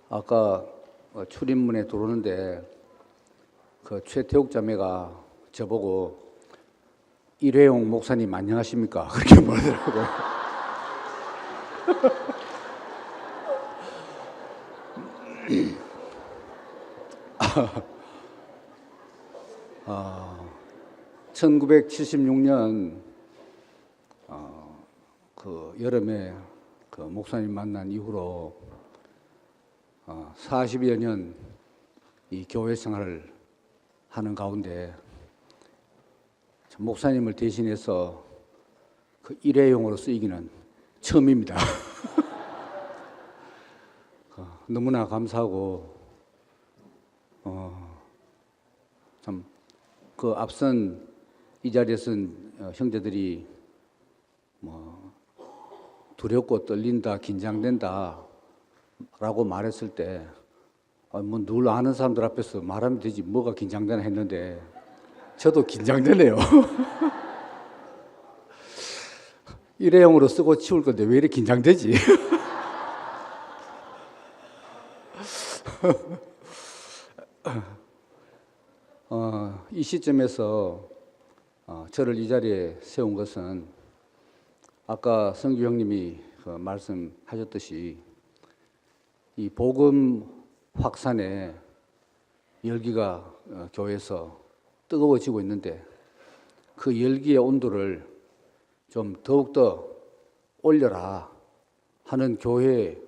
아까 출입문에 들어오는데 그 최태욱 자매가 저보고 일회용 목사님 안녕하십니까? 그렇게 말하더라고요. 아, 1976년 그 여름에 그 목사님 만난 이후로 40여 년 이 교회 생활을 하는 가운데 목사님을 대신해서 그 일회용으로 쓰이기는 처음입니다. 너무나 감사하고 참 그 앞선 이 자리에선 형제들이 뭐 두렵고 떨린다, 긴장된다 라고 말했을 때 뭐 늘 아는 사람들 앞에서 말하면 되지 뭐가 긴장되나 했는데 저도 긴장되네요. 일회용으로 쓰고 치울 건데 왜 이렇게 긴장되지? 이 시점에서 저를 이 자리에 세운 것은 아까 성규 형님이 말씀하셨듯이 이 복음 확산의 열기가 교회에서 뜨거워지고 있는데 그 열기의 온도를 좀 더욱더 올려라 하는 교회의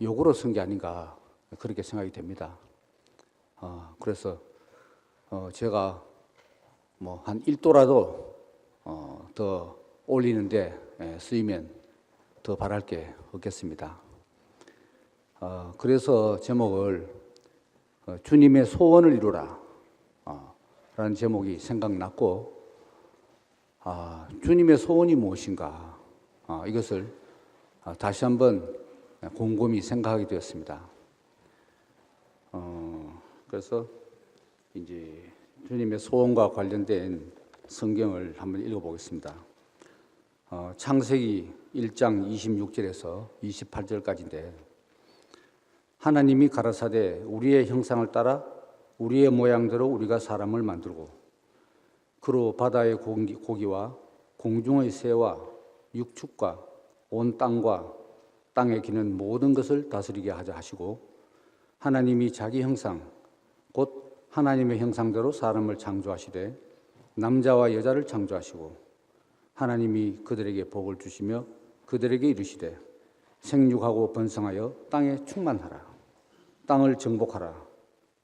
요구로 쓴 게 아닌가 그렇게 생각이 됩니다. 그래서 제가 뭐 한 1도라도 더 올리는데 쓰이면 더 바랄 게 없겠습니다. 그래서 제목을 주님의 소원을 이루라 라는 제목이 생각났고 주님의 소원이 무엇인가 이것을 다시 한번 곰곰이 생각하게 되었습니다. 그래서 이제 주님의 소원과 관련된 성경을 한번 읽어보겠습니다. 창세기 1장 26절에서 28절까지인데 하나님이 가라사대 우리의 형상을 따라 우리의 모양대로 우리가 사람을 만들고 그로 바다의 고기와 공중의 새와 육축과 온 땅과 땅에 기는 모든 것을 다스리게 하자 하시고 하나님이 자기 형상 곧 하나님의 형상대로 사람을 창조하시되 남자와 여자를 창조하시고 하나님이 그들에게 복을 주시며 그들에게 이르시되 생육하고 번성하여 땅에 충만하라 땅을 정복하라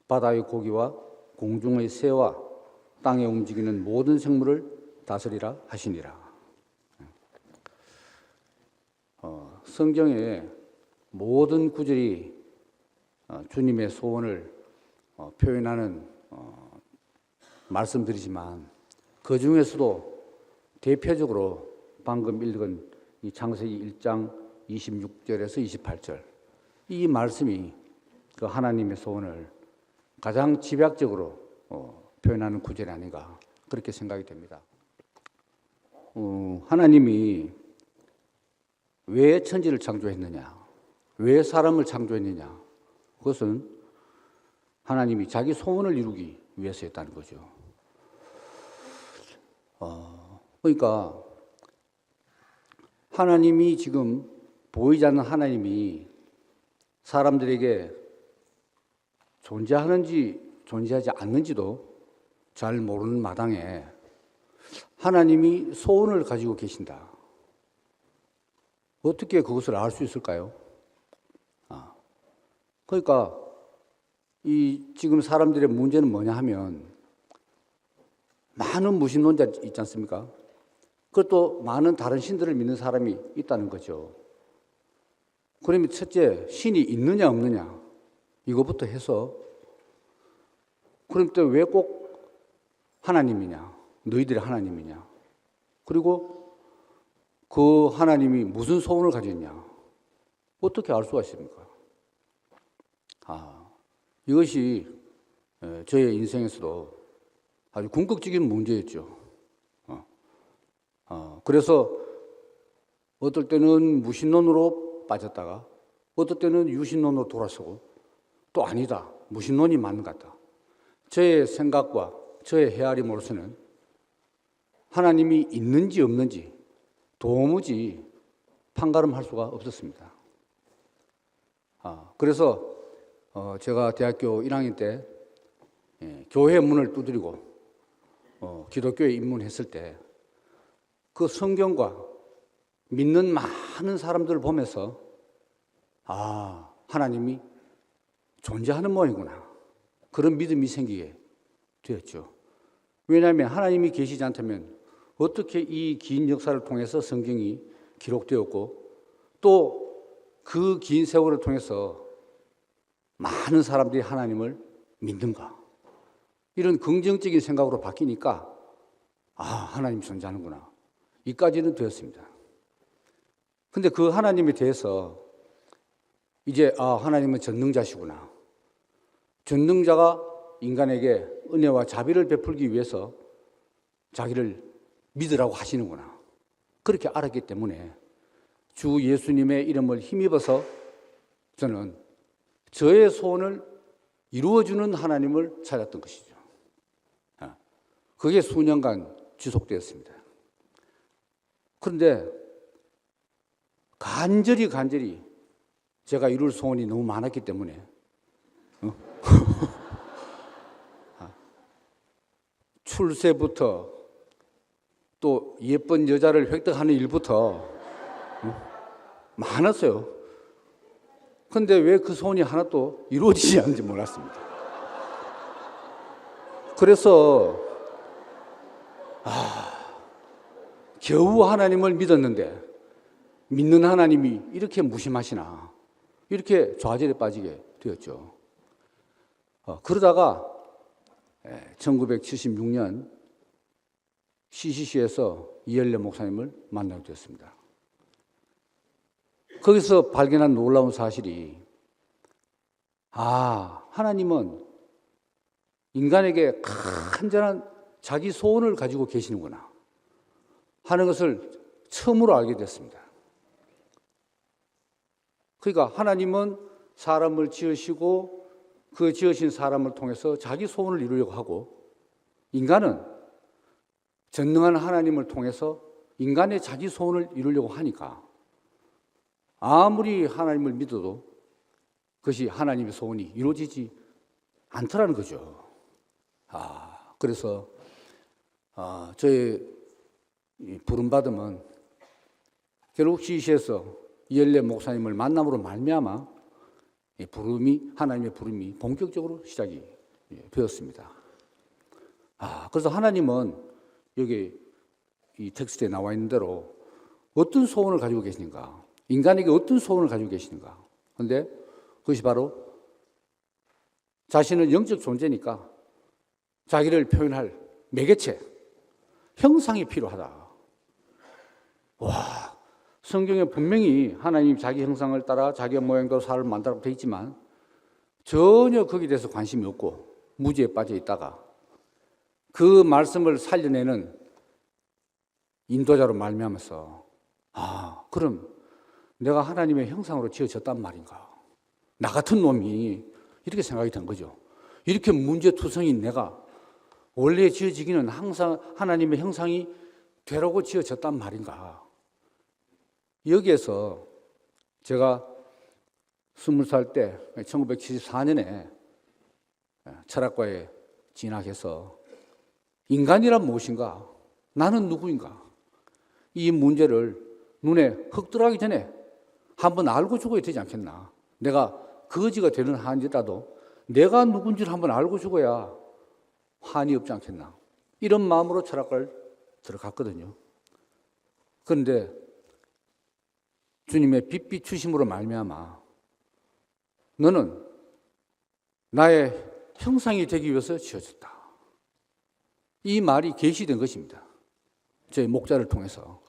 바다의 고기와 공중의 새와 땅에 움직이는 모든 생물을 다스리라 하시니라. 성경의 모든 구절이 주님의 소원을 표현하는 말씀들이지만 그 중에서도 대표적으로 방금 읽은 이 창세기 1장 26절에서 28절 이 말씀이 그 하나님의 소원을 가장 집약적으로 표현하는 구절이 아닌가 그렇게 생각이 됩니다. 하나님이 왜 천지를 창조했느냐, 왜 사람을 창조했느냐, 그것은 하나님이 자기 소원을 이루기 위해서였다는 거죠. 그러니까 하나님이 지금 보이지 않는 하나님이 사람들에게 존재하는지 존재하지 않는지도 잘 모르는 마당에 하나님이 소원을 가지고 계신다. 어떻게 그것을 알 수 있을까요? 그러니까 이 지금 사람들의 문제는 뭐냐 하면 많은 무신론자 있지 않습니까? 그것도 많은 다른 신들을 믿는 사람이 있다는 거죠. 그러면 첫째, 신이 있느냐 없느냐 이거부터 해서 그럼 또 왜 꼭 하나님이냐? 너희들이 하나님이냐? 그리고 그 하나님이 무슨 소원을 가졌냐? 어떻게 알 수가 있습니까? 이것이 저의 인생에서도 아주 궁극적인 문제였죠. 그래서 어떨 때는 무신론으로 빠졌다가 어떨 때는 유신론으로 돌아서고 또 아니다. 무신론이 맞는 것 같다. 저의 생각과 저의 헤아림으로서는 하나님이 있는지 없는지 도무지 판가름할 수가 없었습니다. 그래서 제가 대학교 1학년 때 교회 문을 두드리고 기독교에 입문했을 때 그 성경과 믿는 많은 사람들을 보면서 하나님이 존재하는 모양이구나. 그런 믿음이 생기게 되었죠. 왜냐하면 하나님이 계시지 않다면 어떻게 이 긴 역사를 통해서 성경이 기록되었고 또 그 긴 세월을 통해서 많은 사람들이 하나님을 믿는가. 이런 긍정적인 생각으로 바뀌니까 하나님 존재하는구나. 이까지는 되었습니다. 근데 그 하나님에 대해서 이제 하나님은 전능자시구나. 전능자가 인간에게 은혜와 자비를 베풀기 위해서 자기를 믿으라고 하시는구나. 그렇게 알았기 때문에 주 예수님의 이름을 힘입어서 저는 저의 소원을 이루어주는 하나님을 찾았던 것이죠. 그게 수년간 지속되었습니다. 그런데 간절히 제가 이룰 소원이 너무 많았기 때문에 출세부터 또 예쁜 여자를 획득하는 일부터 많았어요. 그런데 왜 그 소원이 하나도 이루어지지 않는지 몰랐습니다. 그래서 겨우 하나님을 믿었는데 믿는 하나님이 이렇게 무심하시나 이렇게 좌절에 빠지게 되었죠. 그러다가 1976년 CCC에서 이엘레 목사님을 만나게 되었습니다. 거기서 발견한 놀라운 사실이 하나님은 인간에게 간절한 자기 소원을 가지고 계시는구나 하는 것을 처음으로 알게 됐습니다. 그러니까 하나님은 사람을 지으시고 그 지으신 사람을 통해서 자기 소원을 이루려고 하고 인간은 전능한 하나님을 통해서 인간의 자기 소원을 이루려고 하니까 아무리 하나님을 믿어도 그것이 하나님의 소원이 이루어지지 않더라는 거죠. 그래서 저의 부름받음은 결국 CC에서 이엘레 목사님을 만남으로 말미암아 하나님의 부름이 본격적으로 시작이 되었습니다. 그래서 하나님은 여기 이 텍스트에 나와 있는 대로 어떤 소원을 가지고 계시는가, 인간에게 어떤 소원을 가지고 계시는가. 그런데 그것이 바로 자신은 영적 존재니까 자기를 표현할 매개체, 형상이 필요하다. 성경에 분명히 하나님 자기 형상을 따라 자기 모양대로 사람을 만들라고 되어 있지만 전혀 거기에 대해서 관심이 없고 무지에 빠져 있다가 그 말씀을 살려내는 인도자로 말미암아서 그럼 내가 하나님의 형상으로 지어졌단 말인가. 나 같은 놈이 이렇게 생각이 된 거죠. 이렇게 문제투성인 내가 원래 지어지기는 항상 하나님의 형상이 되라고 지어졌단 말인가. 여기에서 제가 20살 때 1974년에 철학과에 진학해서 인간이란 무엇인가? 나는 누구인가? 이 문제를 눈에 흙 들어가기 전에 한번 알고 죽어야 되지 않겠나? 내가 거지가 되는 한이라도 내가 누군지를 한번 알고 죽어야 한이 없지 않겠나? 이런 마음으로 철학과를 들어갔거든요. 그런데 주님의 빛 비추심으로 말미암아 너는 나의 형상이 되기 위해서 지어졌다. 이 말이 계시된 것입니다. 저희 목자를 통해서.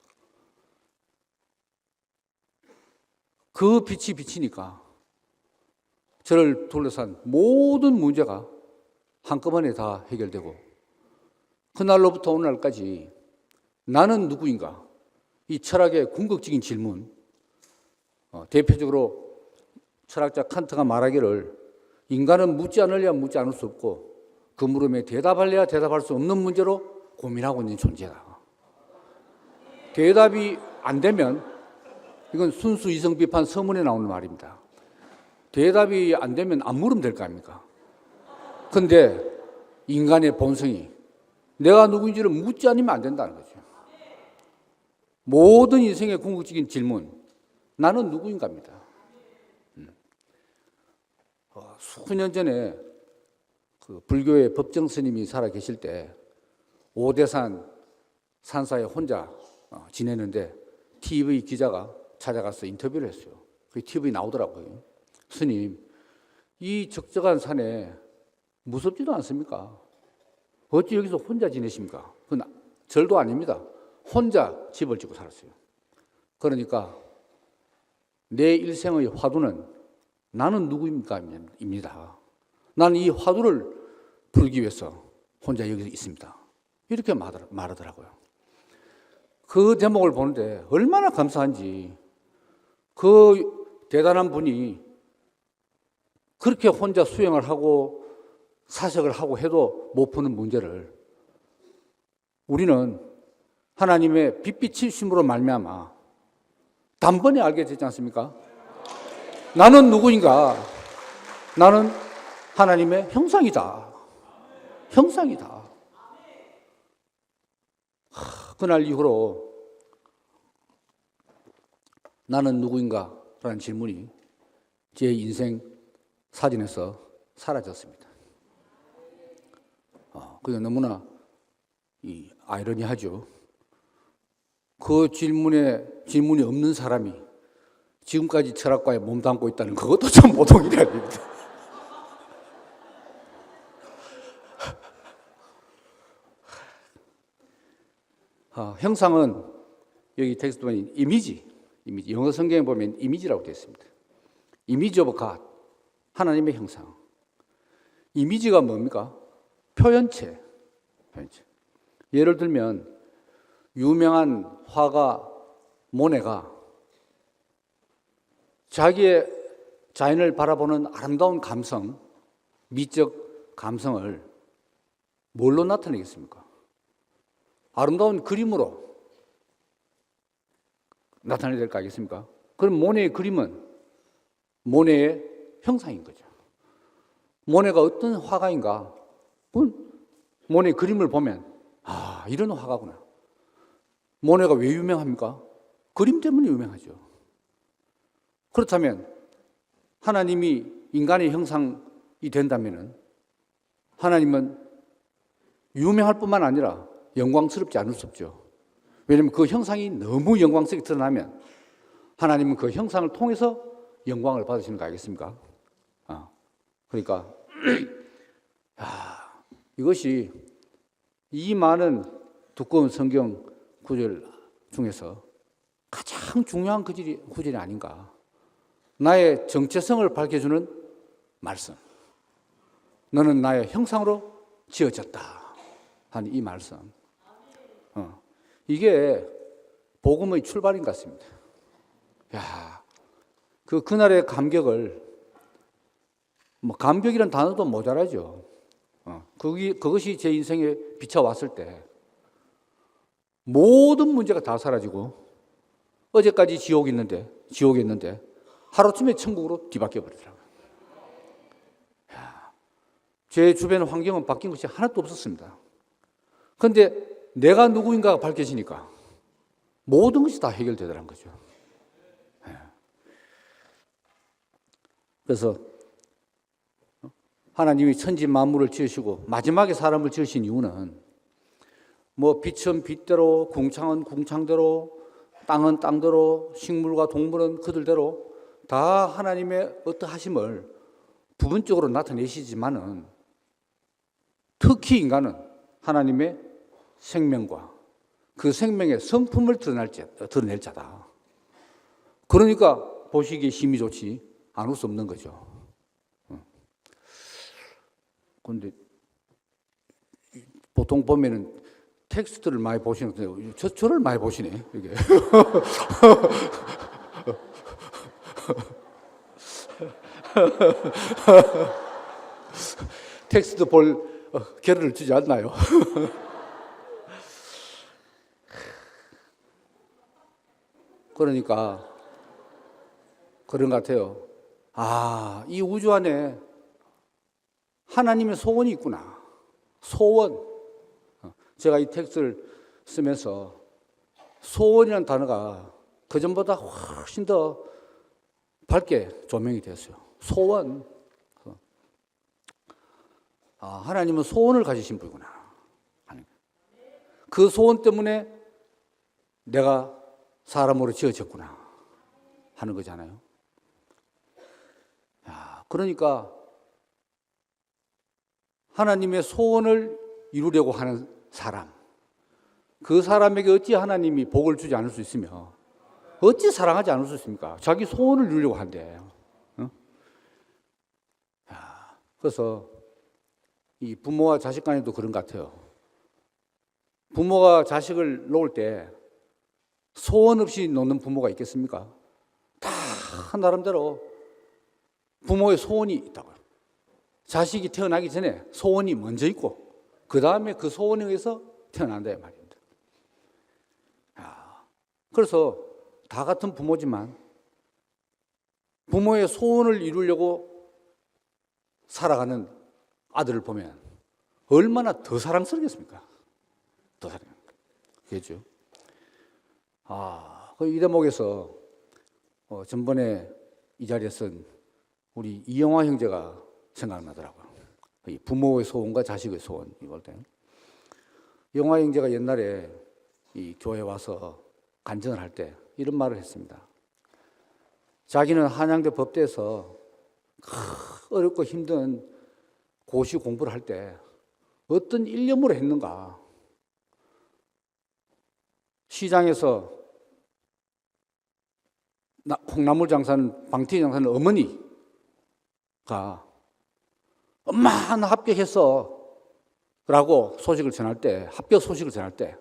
그 빛이 비치니까 저를 둘러싼 모든 문제가 한꺼번에 다 해결되고 그날로부터 오늘날까지 나는 누구인가? 이 철학의 궁극적인 질문, 대표적으로 철학자 칸트가 말하기를 인간은 묻지 않으려 묻지 않을 수 없고 그 물음에 대답할래야 대답할 수 없는 문제로 고민하고 있는 존재다. 대답이 안 되면 이건 순수 이성 비판 서문에 나오는 말입니다. 대답이 안 되면 안 물으면 될 거 아닙니까? 근데 인간의 본성이 내가 누구인지를 묻지 않으면 안 된다는 거죠. 모든 인생의 궁극적인 질문, 나는 누구인가입니다. 수년 전에 그 불교의 법정 스님이 살아 계실 때 오대산 산사에 혼자 지내는데 TV 기자가 찾아가서 인터뷰를 했어요. 그 TV 나오더라고요. 스님, 이 적적한 산에 무섭지도 않습니까? 어찌 여기서 혼자 지내십니까? 그건 절도 아닙니다. 혼자 집을 짓고 살았어요. 그러니까 내 일생의 화두는 나는 누구입니까? 입니다. 나는 이 화두를 풀기 위해서 혼자 여기서 있습니다. 이렇게 말하더라고요. 그 대목을 보는데 얼마나 감사한지, 그 대단한 분이 그렇게 혼자 수행을 하고 사색을 하고 해도 못 푸는 문제를 우리는 하나님의 빛비치심으로 말미암아 단번에 알게 되지 않습니까? 나는 누구인가? 나는 하나님의 형상이다. 형상이다. 그날 이후로 나는 누구인가? 라는 질문이 제 인생 사진에서 사라졌습니다. 그게 너무나 아이러니하죠. 그 질문이 없는 사람이 지금까지 철학과에 몸담고 있다는 그것도 참 보통 일이 아닙니다. 형상은 여기 텍스트 보면 이미지, 영어 성경에 보면 이미지라고 되어 있습니다. 이미지 오브 갓, 하나님의 형상. 이미지가 뭡니까? 표현체. 예를 들면 유명한 화가 모네가 자기의 자연을 바라보는 아름다운 감성, 미적 감성을 뭘로 나타내겠습니까? 아름다운 그림으로 나타내야 될 거 아니겠습니까? 그럼 모네의 그림은 모네의 형상인 거죠. 모네가 어떤 화가인가? 모네의 그림을 보면 이런 화가구나. 모네가 왜 유명합니까? 그림 때문에 유명하죠. 그렇다면 하나님이 인간의 형상이 된다면 하나님은 유명할 뿐만 아니라 영광스럽지 않을 수 없죠. 왜냐하면 그 형상이 너무 영광스럽게 드러나면 하나님은 그 형상을 통해서 영광을 받으시는 거 알겠습니까? 그러니까 이것이 이 많은 두꺼운 성경 구절 중에서 가장 중요한 구절이 아닌가. 나의 정체성을 밝혀주는 말씀. 너는 나의 형상으로 지어졌다 하는 이 말씀. 이게 복음의 출발인 것 같습니다. 그날의 감격을, 감격이라는 단어도 모자라죠. 그것이 제 인생에 비춰왔을 때 모든 문제가 다 사라지고 어제까지 지옥에 있는데 하루쯤에 천국으로 뒤바뀌어 버리더라고요. 제 주변 환경은 바뀐 것이 하나도 없었습니다. 그런데 내가 누구인가가 밝혀지니까 모든 것이 다 해결되더라는 거죠. 그래서 하나님이 천지 만물을 지으시고 마지막에 사람을 지으신 이유는 빛은 빛대로, 궁창은 궁창대로, 땅은 땅대로, 식물과 동물은 그들대로 다 하나님의 어떠하심을 부분적으로 나타내시지만은 특히 인간은 하나님의 생명과 그 생명의 성품을 드러낼 자다. 그러니까 보시기에 힘이 좋지 않을 수 없는 거죠. 그런데 보통 보면은 텍스트를 많이 보시는데 저를 많이 보시네 이게. 텍스트 볼 겨를을 주지 않나요? 그러니까 그런 것 같아요. 아, 이 우주 안에 하나님의 소원이 있구나. 소원. 제가 이 텍스트를 쓰면서 소원이라는 단어가 그전보다 훨씬 더 밝게 조명이 됐어요. 소원. 아, 하나님은 소원을 가지신 분이구나. 그 소원 때문에 내가 사람으로 지어졌구나 하는 거잖아요. 야, 그러니까 하나님의 소원을 이루려고 하는 사람, 그 사람에게 어찌 하나님이 복을 주지 않을 수 있으며 어찌 사랑하지 않을 수 있습니까? 자기 소원을 이루려고 한대. 그래서 이 부모와 자식 간에도 그런 것 같아요. 부모가 자식을 놓을 때 소원 없이 놓는 부모가 있겠습니까? 다 나름대로 부모의 소원이 있다고요. 자식이 태어나기 전에 소원이 먼저 있고 그 다음에 그 소원에 의해서 태어난다 말입니다. 그래서 다 같은 부모지만 부모의 소원을 이루려고 살아가는 아들을 보면 얼마나 더 사랑스럽겠습니까? 더 사랑스럽겠죠. 이 대목에서 전번에 이 자리에 쓴 우리 이영화 형제가 생각나더라고요. 이 부모의 소원과 자식의 소원 이걸 때. 이영화 형제가 옛날에 이 교회 와서 간증을 할 때 이런 말을 했습니다. 자기는 한양대 법대에서 어렵고 힘든 고시 공부를 할 때 어떤 일념으로 했는가. 시장에서 콩나물 장사는 방튀기 장사는 어머니가 엄마 나 합격했어 라고 소식을 전할 때, 합격 소식을 전할 때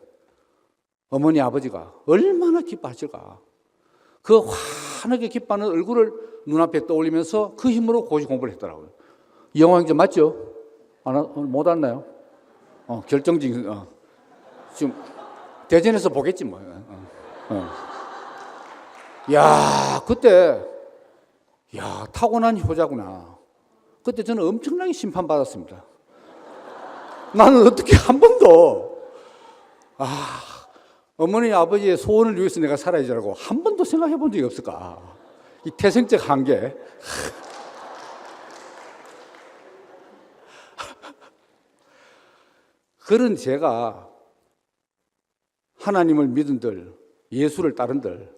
어머니 아버지가 얼마나 기뻐하실까. 그 환하게 기뻐하는 얼굴을 눈앞에 떠올리면서 그 힘으로 고시 공부를 했더라고요. 이영화 형제 맞죠? 못 왔나요? 결정적인 지금 대전에서 보겠지 뭐. 야, 그때 타고난 효자구나. 그때 저는 엄청나게 심판받았습니다. 나는 어떻게 한 번도 어머니 아버지의 소원을 위해서 내가 살아야지라고 한 번도 생각해 본 적이 없을까. 이 태생적 한계. 그런 제가 하나님을 믿은들, 예수를 따른들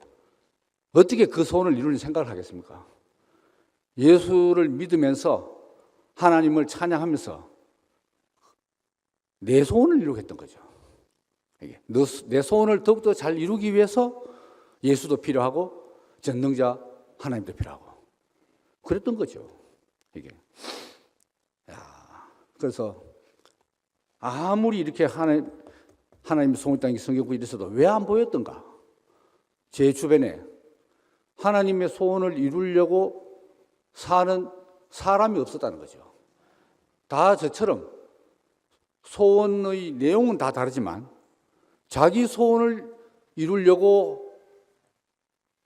어떻게 그 소원을 이루는 생각을 하겠습니까? 예수를 믿으면서 하나님을 찬양하면서 내 소원을 이루려고 했던 거죠. 내 소원을 더욱더 잘 이루기 위해서 예수도 필요하고 전능자 하나님도 필요하고 그랬던 거죠. 이게. 그래서 아무리 이렇게 하나님의 소원이 땅에 성경구에 있어도 왜 안 보였던가? 제 주변에 하나님의 소원을 이루려고 사는 사람이 없었다는 거죠. 다 저처럼 소원의 내용은 다 다르지만 자기 소원을 이루려고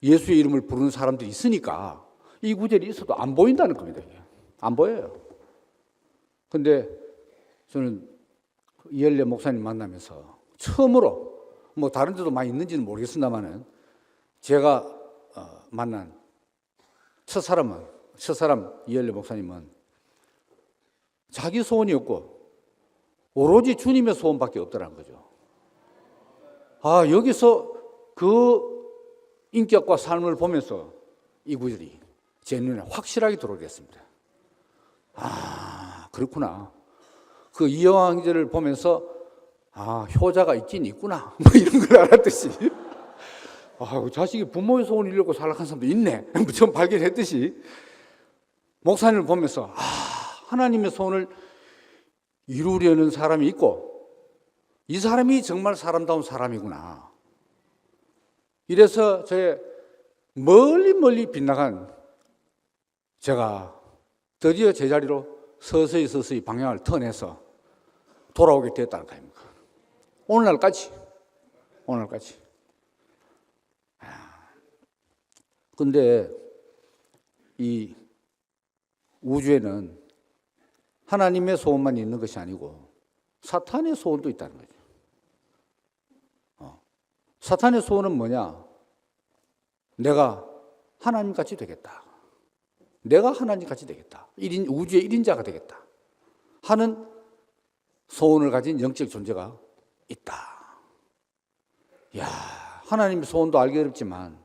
예수의 이름을 부르는 사람들이 있으니까 이 구절이 있어도 안 보인다는 겁니다. 안 보여요. 근데 저는 이엘레 목사님 만나면서 처음으로 뭐 다른 데도 많이 있는지는 모르겠습니다만은 제가 만난 첫사람 이엘레 목사님은 자기 소원이 없고 오로지 주님의 소원밖에 없더라는 거죠. 여기서 그 인격과 삶을 보면서 이 구절이 제 눈에 확실하게 들어오게 됐습니다. 그렇구나. 그 이영화 형제를 보면서 효자가 있긴 있구나 뭐 이런 걸 알았듯이 자식이 부모의 소원을 이루려고 살아간 사람도 있네 처음 발견했듯이 목사님을 보면서 하나님의 소원을 이루려는 사람이 있고 이 사람이 정말 사람다운 사람이구나. 이래서 제 멀리 빗나간 제가 드디어 제자리로 서서히 서서히 방향을 턴해서 돌아오게 됐다는 거 아닙니까? 오늘날까지. 근데 이 우주에는 하나님의 소원만 있는 것이 아니고 사탄의 소원도 있다는 거죠. 사탄의 소원은 뭐냐? 내가 하나님같이 되겠다. 내가 하나님같이 되겠다. 우주의 1인자가 되겠다. 하는 소원을 가진 영적 존재가 있다. 야, 하나님의 소원도 알기 어렵지만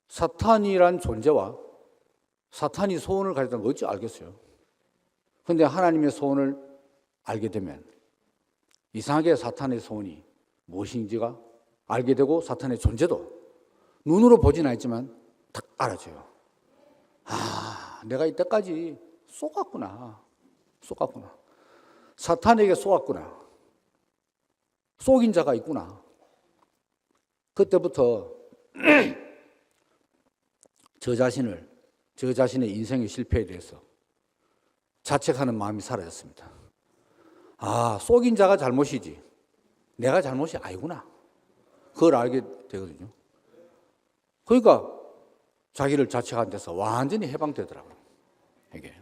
사탄이란 존재와 사탄이 소원을 가졌다는 걸 어찌 알겠어요? 그런데 하나님의 소원을 알게 되면 이상하게 사탄의 소원이 무엇인지가 알게 되고 사탄의 존재도 눈으로 보진 않지만 딱 알아져요. 아, 내가 이때까지 속았구나. 사탄에게 속았구나. 속인 자가 있구나. 그때부터 저 자신의 인생의 실패에 대해서 자책하는 마음이 사라졌습니다. 아, 속인 자가 잘못이지 내가 잘못이 아니구나. 그걸 알게 되거든요. 그러니까 자기를 자책한 데서 완전히 해방되더라고요. 이게.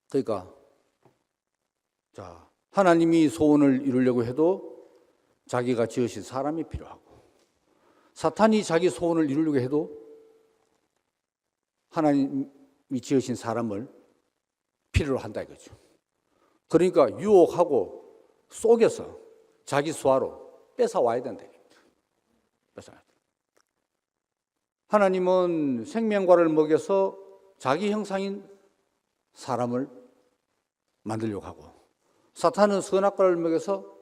그러니까 자, 하나님이 소원을 이루려고 해도 자기가 지으신 사람이 필요하고 사탄이 자기 소원을 이루려고 해도 하나님이 지으신 사람을 필요로 한다 이거죠. 그러니까 유혹하고 속여서 자기 수하로 뺏어와야 된다. 하나님은 생명과를 먹여서 자기 형상인 사람을 만들려고 하고 사탄은 선악과를 먹여서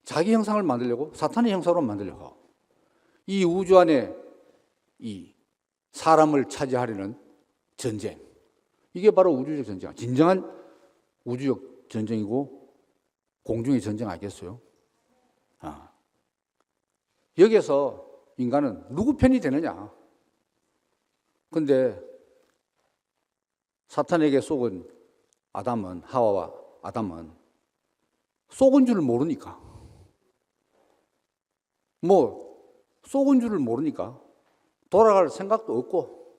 자기 형상을 만들려고 사탄의 형상으로 만들려고 하고 이 우주 안에 이 사람을 차지하려는 전쟁, 이게 바로 우주적 전쟁, 진정한 우주적 전쟁이고 공중의 전쟁 아니겠어요? 여기에서 인간은 누구 편이 되느냐? 근데 사탄에게 속은 하와와 아담은 속은 줄을 모르니까 속은 줄을 모르니까 돌아갈 생각도 없고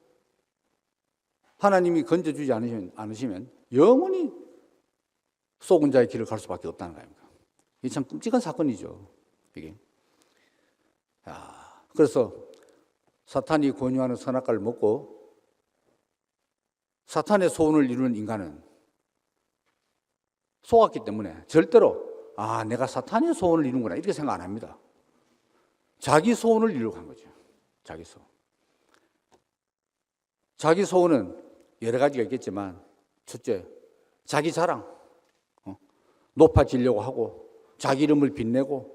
하나님이 건져주지 않으시면 영원히 속은 자의 길을 갈 수밖에 없다는 거 아닙니까? 이게 참 끔찍한 사건이죠. 이게. 그래서 사탄이 권유하는 선악과를 먹고 사탄의 소원을 이루는 인간은 속았기 때문에 절대로 내가 사탄의 소원을 이루는구나 이렇게 생각 안 합니다. 자기 소원을 이루려고 한 거죠. 자기 소원. 자기 소원은 여러 가지가 있겠지만 첫째, 자기 자랑. 높아지려고 하고 자기 이름을 빛내고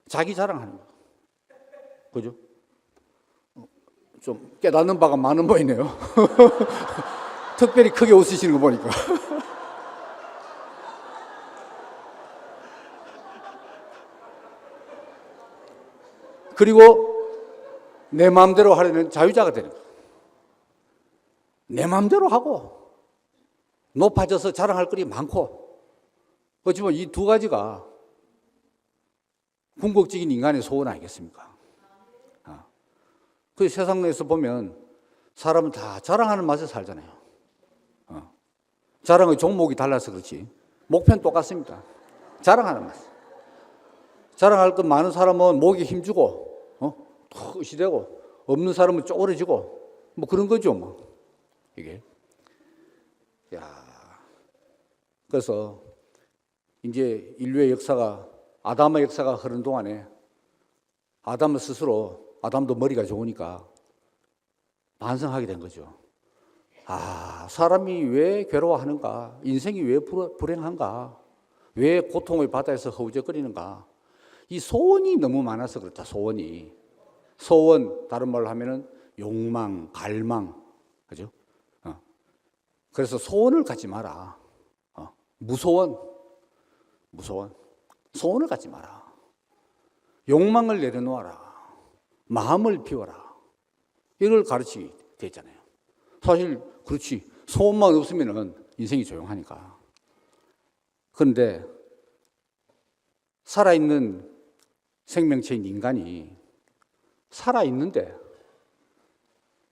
자기 자랑하는 거. 그죠? 좀 깨닫는 바가 많은 모이네요. 특별히 크게 웃으시는 거 보니까. 그리고 내 마음대로 하려는 자유자가 되는 거예요. 내 마음대로 하고 높아져서 자랑할 것이 많고 그렇지만 이 두 가지가 궁극적인 인간의 소원 아니겠습니까? 그 세상에서 보면 사람은 다 자랑하는 맛에 살잖아요. 자랑의 종목이 달라서 그렇지 목표는 똑같습니다. 자랑하는 맛. 자랑할 것 많은 사람은 목에 힘주고 턱시대고 없는 사람은 쪼그러지고 그런 거죠. 이게. 그래서 이제 인류의 역사가 아담의 역사가 흐른 동안에 아담은 스스로 아담도 머리가 좋으니까 반성하게 된 거죠. 사람이 왜 괴로워하는가? 인생이 왜 불행한가? 왜 고통의 바다에서 허우적거리는가? 이 소원이 너무 많아서 그렇다. 소원, 다른 말로 하면은 욕망, 갈망, 그죠? 그래서 소원을 갖지 마라. 무소원. 소원을 갖지 마라. 욕망을 내려놓아라. 마음을 비워라. 이걸 가르치게 됐잖아요. 사실 그렇지. 소원만 없으면 인생이 조용하니까. 그런데 살아있는 생명체인 인간이 살아있는데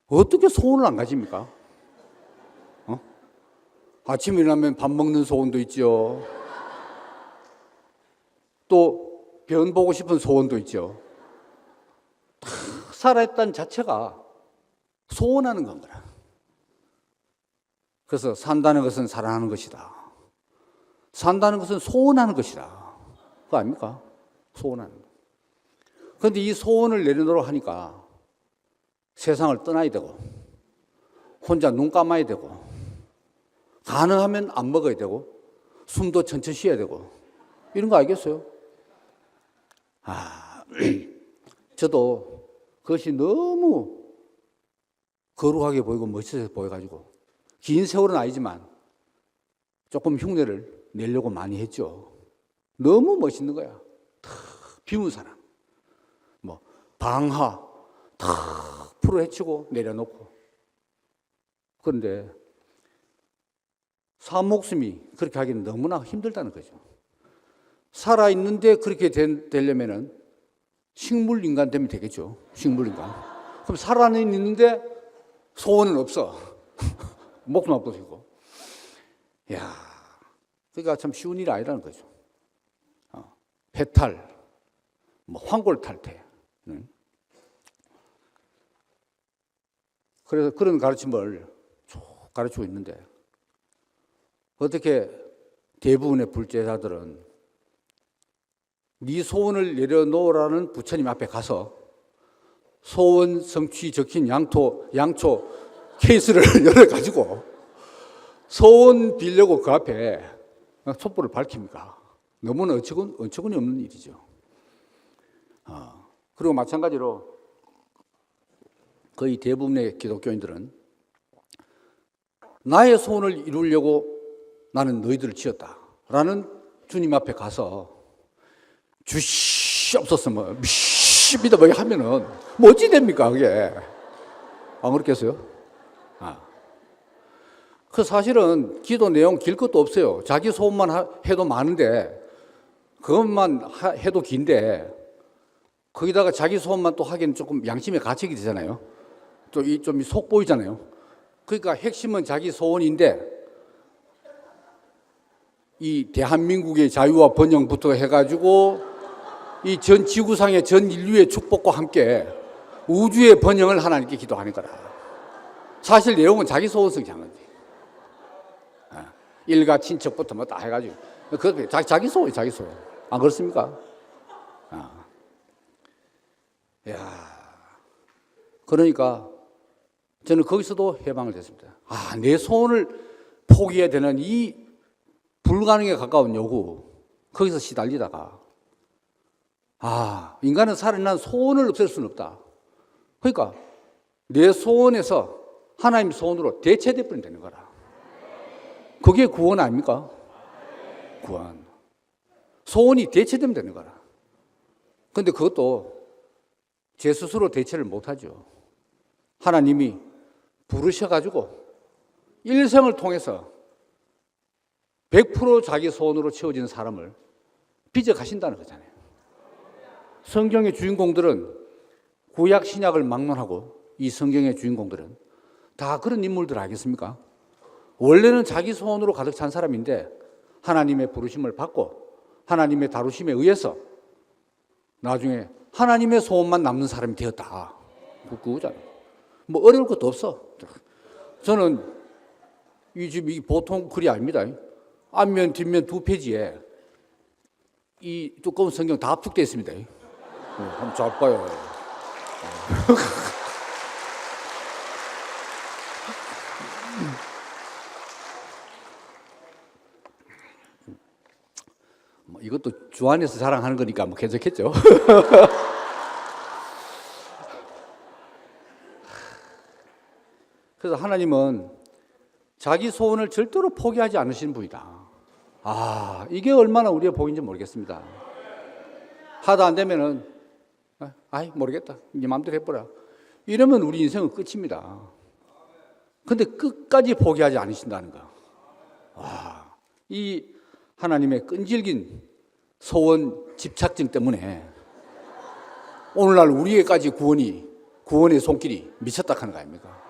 어떻게 소원을 안 가집니까? 아침에 일어나면 밥 먹는 소원도 있죠. 또 변 보고 싶은 소원도 있죠. 다 살아있다는 자체가 소원하는 건 거라. 그래서 산다는 것은 사랑하는 것이다. 산다는 것은 소원하는 것이다. 그거 아닙니까? 소원하는 거. 그런데 이 소원을 내려놓으려 하니까 세상을 떠나야 되고 혼자 눈 감아야 되고 가능하면 안 먹어야 되고 숨도 천천히 쉬어야 되고 이런 거 알겠어요? 저도 그것이 너무 거룩하게 보이고 멋있어 보여가지고 긴 세월은 아니지만 조금 흉내를 내려고 많이 했죠. 너무 멋있는 거야. 탁 비운 사람. 뭐 방하 탁 풀어헤치고 내려놓고. 그런데 사 목숨이 그렇게 하기는 너무나 힘들다는 거죠. 살아있는데 그렇게 되려면은 식물인간 되면 되겠죠. 식물인간. 그럼 살아있는데 소원은 없어. 목숨 앞두시고. 야, 그러니까 참 쉬운 일이 아니라는 거죠. 해탈, 뭐 황골탈퇴. 그래서 그런 가르침을 쭉 가르치고 있는데 어떻게 대부분의 불제자들은 네 소원을 내려놓으라는 부처님 앞에 가서 소원 성취 적힌 양초 케이스를 열어가지고 소원 빌려고 그 앞에 촛불을 밝힙니까? 너무나 어처구니 없는 일이죠. 그리고 마찬가지로 거의 대부분의 기독교인들은 나의 소원을 이루려고 나는 너희들을 지었다라는 주님 앞에 가서 주시옵소서 뭐 미십니다 뭐 하면은 뭐 어찌 됩니까 그게? 안 그렇겠어요? 그 사실은 기도 내용 길 것도 없어요. 자기 소원만 해도 많은데 그것만 해도 긴데 거기다가 자기 소원만 또 하기는 조금 양심의 가책이 되잖아요. 또 좀 속 보이잖아요. 그러니까 핵심은 자기 소원인데 이 대한민국의 자유와 번영부터 해가지고 이 전 지구상의 전 인류의 축복과 함께 우주의 번영을 하나님께 기도하는 거라. 사실 내용은 자기 소원성이 장한 거지. 일가 친척부터 뭐 다 해가지고 그 자기 소원. 안 그렇습니까? 그러니까 저는 거기서도 해방을 됐습니다. 내 소원을 포기해야 되는 이 불가능에 가까운 요구, 거기서 시달리다가 인간은 살아난 소원을 없앨 수는 없다. 그러니까 내 소원에서 하나님 소원으로 대체돼 버리면 되는 거라. 그게 구원 아닙니까? 구원. 소원이 대체되면 되는 거라. 그런데 그것도 제 스스로 대체를 못하죠. 하나님이 부르셔가지고 일생을 통해서 100% 자기 소원으로 채워진 사람을 빚어가신다는 거잖아요. 성경의 주인공들은 구약 신약을 막론하고 이 성경의 주인공들은 다 그런 인물들 아니겠습니까? 원래는 자기 소원으로 가득 찬 사람인데 하나님의 부르심을 받고 하나님의 다루심에 의해서 나중에 하나님의 소원만 남는 사람이 되었다. 그거잖아요. 뭐 어려울 것도 없어. 저는 이 보통 글이 아닙니다. 앞면 뒷면 두 페이지에 이 두꺼운 성경 다 압축되어 있습니다. 한번 잘 봐요. 뭐 이것도 주안에서 자랑하는 거니까 뭐 괜찮겠죠. 그래서 하나님은 자기 소원을 절대로 포기하지 않으시는 분이다. 이게 얼마나 우리의 복인지 모르겠습니다. 하다 안 되면은 모르겠다. 네 마음대로 해보라. 이러면 우리 인생은 끝입니다. 근데 끝까지 포기하지 않으신다는 거. 와, 이 하나님의 끈질긴 소원 집착증 때문에 오늘날 우리에게까지 구원의 손길이 미쳤다 하는 거 아닙니까?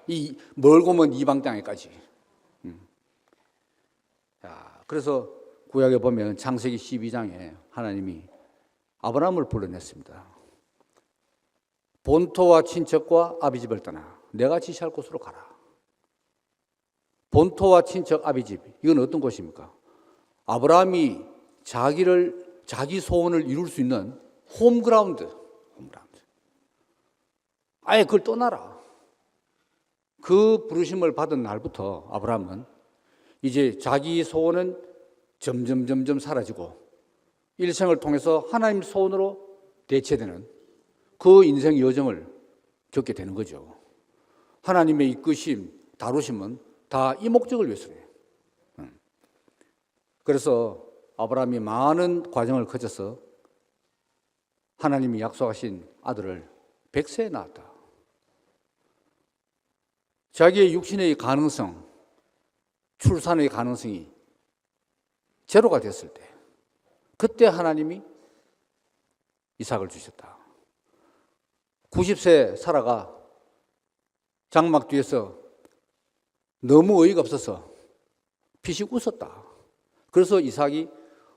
이 멀고 먼 이방 땅에까지. 그래서 구약에 보면 창세기 12장에 하나님이 아브라함을 불러냈습니다. 본토와 친척과 아비집을 떠나 내가 지시할 곳으로 가라. 본토와 친척 아비집, 이건 어떤 곳입니까? 아브라함이 자기 소원을 이룰 수 있는 홈그라운드. 아예 그걸 떠나라. 그 부르심을 받은 날부터 아브라함은 이제 자기 소원은 점점 사라지고 일생을 통해서 하나님 소원으로 대체되는 그 인생 여정을 겪게 되는 거죠. 하나님의 이끄심, 다루심은 다 이 목적을 위해서예요. 그래서 아브라함이 많은 과정을 거쳐서 하나님이 약속하신 아들을 100세에 낳았다. 자기의 육신의 가능성, 출산의 가능성이 제로가 됐을 때, 그때 하나님이 이삭을 주셨다. 90세 사라가 장막 뒤에서 너무 어이가 없어서 피식 웃었다. 그래서 이삭이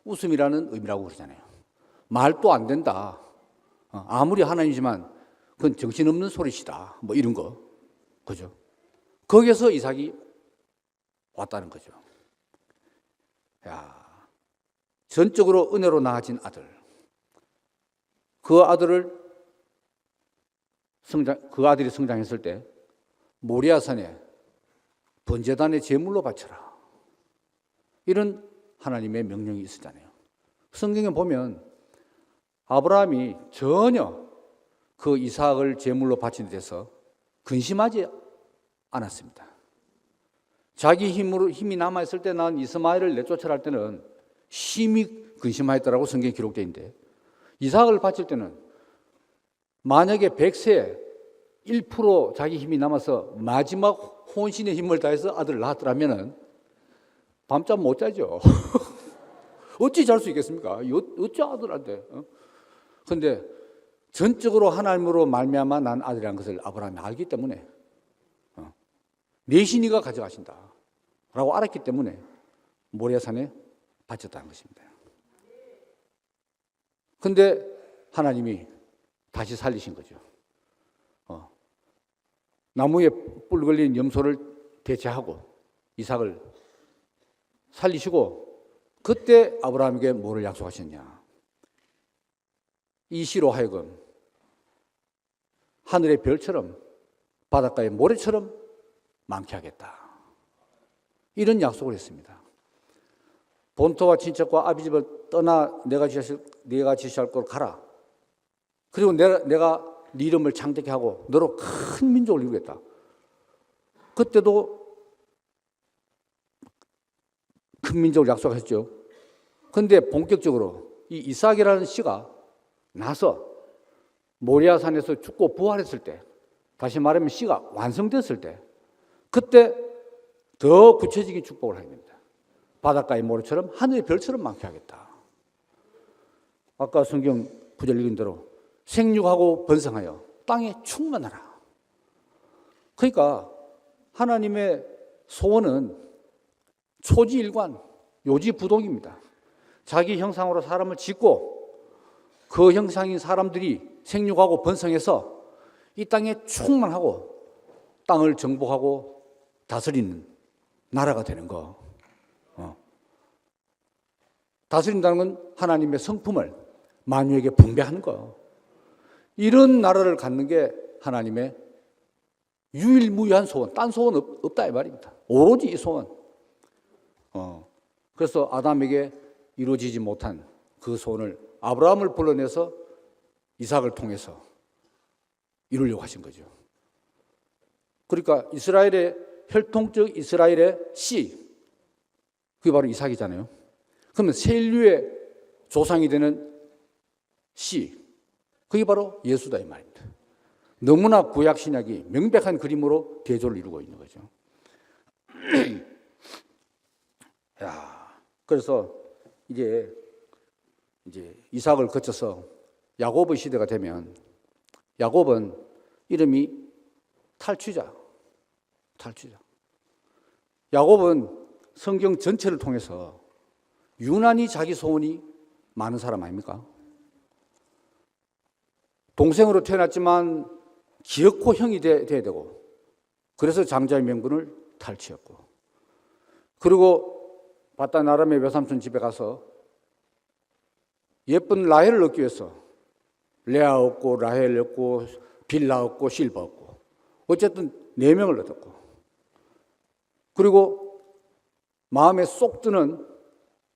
웃음이라는 의미라고 그러잖아요. 말도 안 된다. 아무리 하나님이지만 그건 정신없는 소리시다. 뭐 이런 거. 그죠? 거기에서 이삭이 왔다는 거죠. 전적으로 은혜로 낳아진 아들. 그 아들이 성장했을 때 모리아산에 번제단의 제물로 바쳐라. 이런 하나님의 명령이 있었잖아요. 성경에 보면 아브라함이 전혀 그 이삭을 제물로 바치는 데서 근심하지 않았습니다. 자기 힘이 남아있을 때 난 이스마엘을 내쫓으라 할 때는 심히 근심하였다라고 성경에 기록되어 있는데, 이삭을 바칠 때는 만약에 100세에 1% 자기 힘이 남아서 마지막 혼신의 힘을 다해서 아들을 낳았더라면 밤잠 못 자죠. 어찌 잘 수 있겠습니까? 어찌 아들한테. 그런데 전적으로 하나님으로 말미암아 난 아들이라는 것을 아브라함이 알기 때문에 내 신이가 가져가신다 라고 알았기 때문에 모리아산에 바쳤다는 것입니다. 그런데 하나님이 다시 살리신 거죠. 나무에 뿔 걸린 염소를 대체하고 이삭을 살리시고, 그때 아브라함에게 뭐를 약속하셨냐? 이 씨로 하여금 하늘의 별처럼 바닷가의 모래처럼 많게 하겠다. 이런 약속을 했습니다. 본토와 친척과 아비집을 떠나 내가 지시할 곳으로 가라. 그리고 내가 네 이름을 창대케 하고 너로 큰 민족을 이루겠다. 그때도 큰 민족을 약속했죠. 그런데 본격적으로 이 이삭이라는 씨가 나서 모리아산에서 죽고 부활했을 때, 다시 말하면 씨가 완성됐을 때, 그때 더 구체적인 축복을 하게 됩니다. 바닷가의 모래처럼 하늘의 별처럼 많게 하겠다. 아까 성경 구절 읽은 대로 생육하고 번성하여 땅에 충만하라. 그러니까 하나님의 소원은 초지일관, 요지부동입니다. 자기 형상으로 사람을 짓고 그 형상인 사람들이 생육하고 번성해서 이 땅에 충만하고 땅을 정복하고 다스리는 나라가 되는 거. 다스린다는 건 하나님의 성품을 만유에게 분배하는 거. 이런 나라를 갖는 게 하나님의 유일무이한 소원, 딴 소원 없다 이 말입니다. 오로지 이 소원. 그래서 아담에게 이루어지지 못한 그 소원을 아브라함을 불러내서 이삭을 통해서 이루려고 하신 거죠. 그러니까 이스라엘의 혈통적 이스라엘의 씨, 그게 바로 이삭이잖아요. 그러면 새 인류의 조상이 되는 씨, 그게 바로 예수다 이 말입니다. 너무나 구약 신약이 명백한 그림으로 대조를 이루고 있는 거죠. 그래서 이제 이삭을 거쳐서 야곱의 시대가 되면 야곱은 이름이 탈취자. 야곱은 성경 전체를 통해서 유난히 자기 소원이 많은 사람 아닙니까? 동생으로 태어났지만 기어코 형이 돼야 되고, 그래서 장자의 명분을 탈취했고, 그리고 바단 아람의 외삼촌 집에 가서 예쁜 라헬을 얻기 위해서 레아 얻고 라헬 얻고 빌라 얻고 실바 얻고 어쨌든 4명을 얻었고, 그리고 마음에 쏙 드는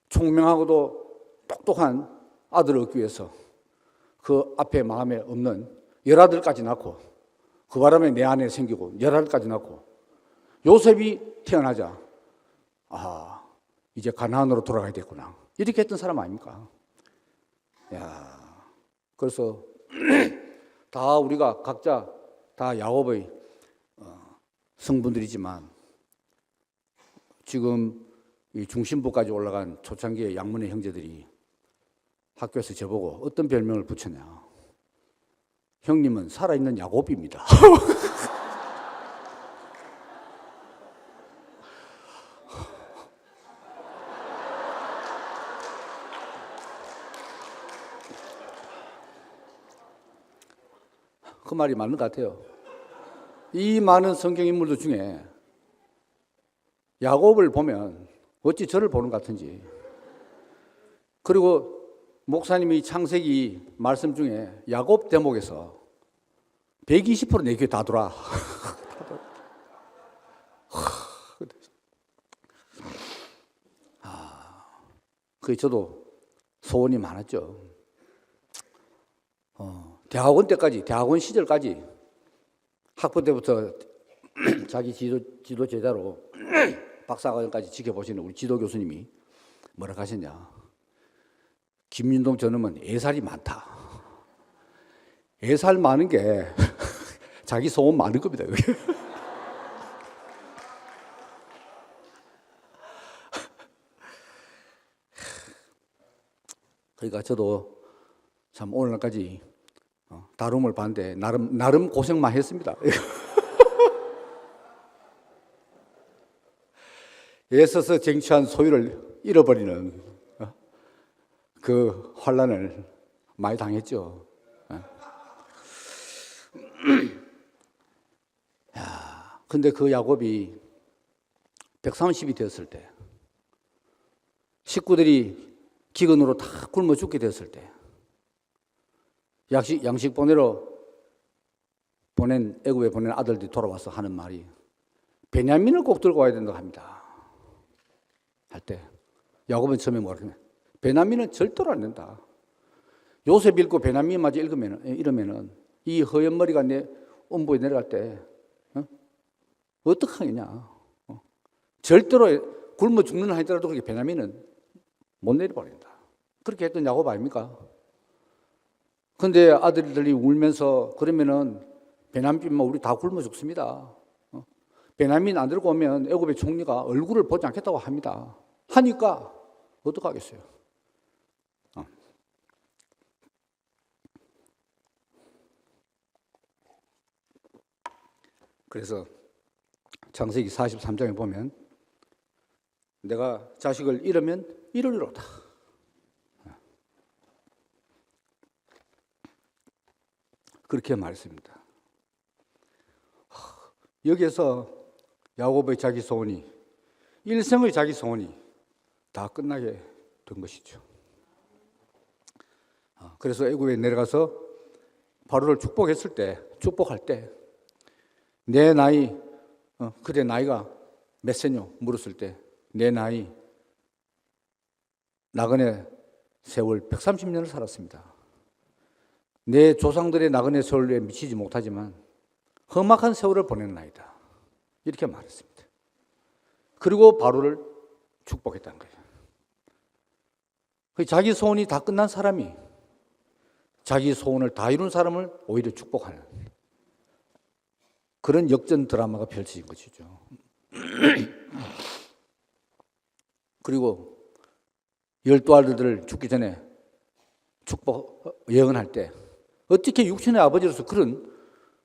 총명하고도 똑똑한 아들을 얻기 위해서 그 앞에 마음에 없는 10아들까지 낳고, 그 바람에 내 안에 생기고 10아들까지 낳고, 요셉이 태어나자 이제 가나안으로 돌아가야겠구나 이렇게 했던 사람 아닙니까? 그래서 다 우리가 각자 다 야곱의 성분들이지만, 지금 이 중심부까지 올라간 초창기의 양문의 형제들이 학교에서 저보고 어떤 별명을 붙였냐. 형님은 살아있는 야곱입니다. 그 말이 맞는 것 같아요. 이 많은 성경 인물들 중에 야곱을 보면 어찌 저를 보는 것 같은지. 그리고 목사님이 창세기 말씀 중에 야곱 대목에서 120% 내 귀에 다 돌아. 그게 저도 소원이 많았죠. 대학원 때까지, 대학원 시절까지 학부 때부터 자기 지도 제자로 박사과정까지 지켜보시는 우리 지도 교수님이 뭐라 하셨냐. 김윤동 저놈은 애살이 많다. 애살 많은 게 자기 소원 많은 겁니다. 그러니까 저도 참 오늘날까지 다rum을 봤는데 나름 고생만 했습니다. 애써서 쟁취한 소유를 잃어버리는 그 환난을 많이 당했죠. 근데 그 야곱이 130이 되었을 때, 식구들이 기근으로 다 굶어 죽게 되었을 때, 양식 보내러 애굽에 보낸 아들들이 돌아와서 하는 말이 베냐민을 꼭 들고 와야 된다고 합니다. 할 때 야곱은 처음에 뭐라 그러냐. 베냐민은 절대로 안 된다. 요셉 읽고 베냐민마저 이러면은 이 허연 머리가 내 음부에 내려갈 때 어떡하겠냐. 절대로 굶어 죽는 하더라도 그렇게 베냐민은 못 내려버린다. 그렇게 했던 야곱 아닙니까? 근데 아들들이 울면서 그러면은 베냐민만 우리 다 굶어 죽습니다. 베냐민 안 들고 오면 애굽의 총리가 얼굴을 보지 않겠다고 합니다. 하니까 어떡하겠어요. 그래서 창세기 43장에 보면 내가 자식을 잃으면 이르리로다. 그렇게 말했습니다. 여기에서 야곱의 자기 소원이, 일생의 자기 소원이 다 끝나게 된 것이죠. 그래서 애굽에 내려가서 바로를 축복할 때 내 나이, 그대 나이가 몇 세뇨? 물었을 때 내 나이 나그네 세월 130년을 살았습니다. 내 조상들의 나그네 세월에 미치지 못하지만 험악한 세월을 보낸 나이다. 이렇게 말했습니다. 그리고 바로를 축복했다는 거예요. 자기 소원이 다 끝난 사람이 자기 소원을 다 이룬 사람을 오히려 축복하는, 그런 역전 드라마가 펼쳐진 것이죠. 그리고 12아들들 죽기 전에 축복 예언할 때 어떻게 육신의 아버지로서 그런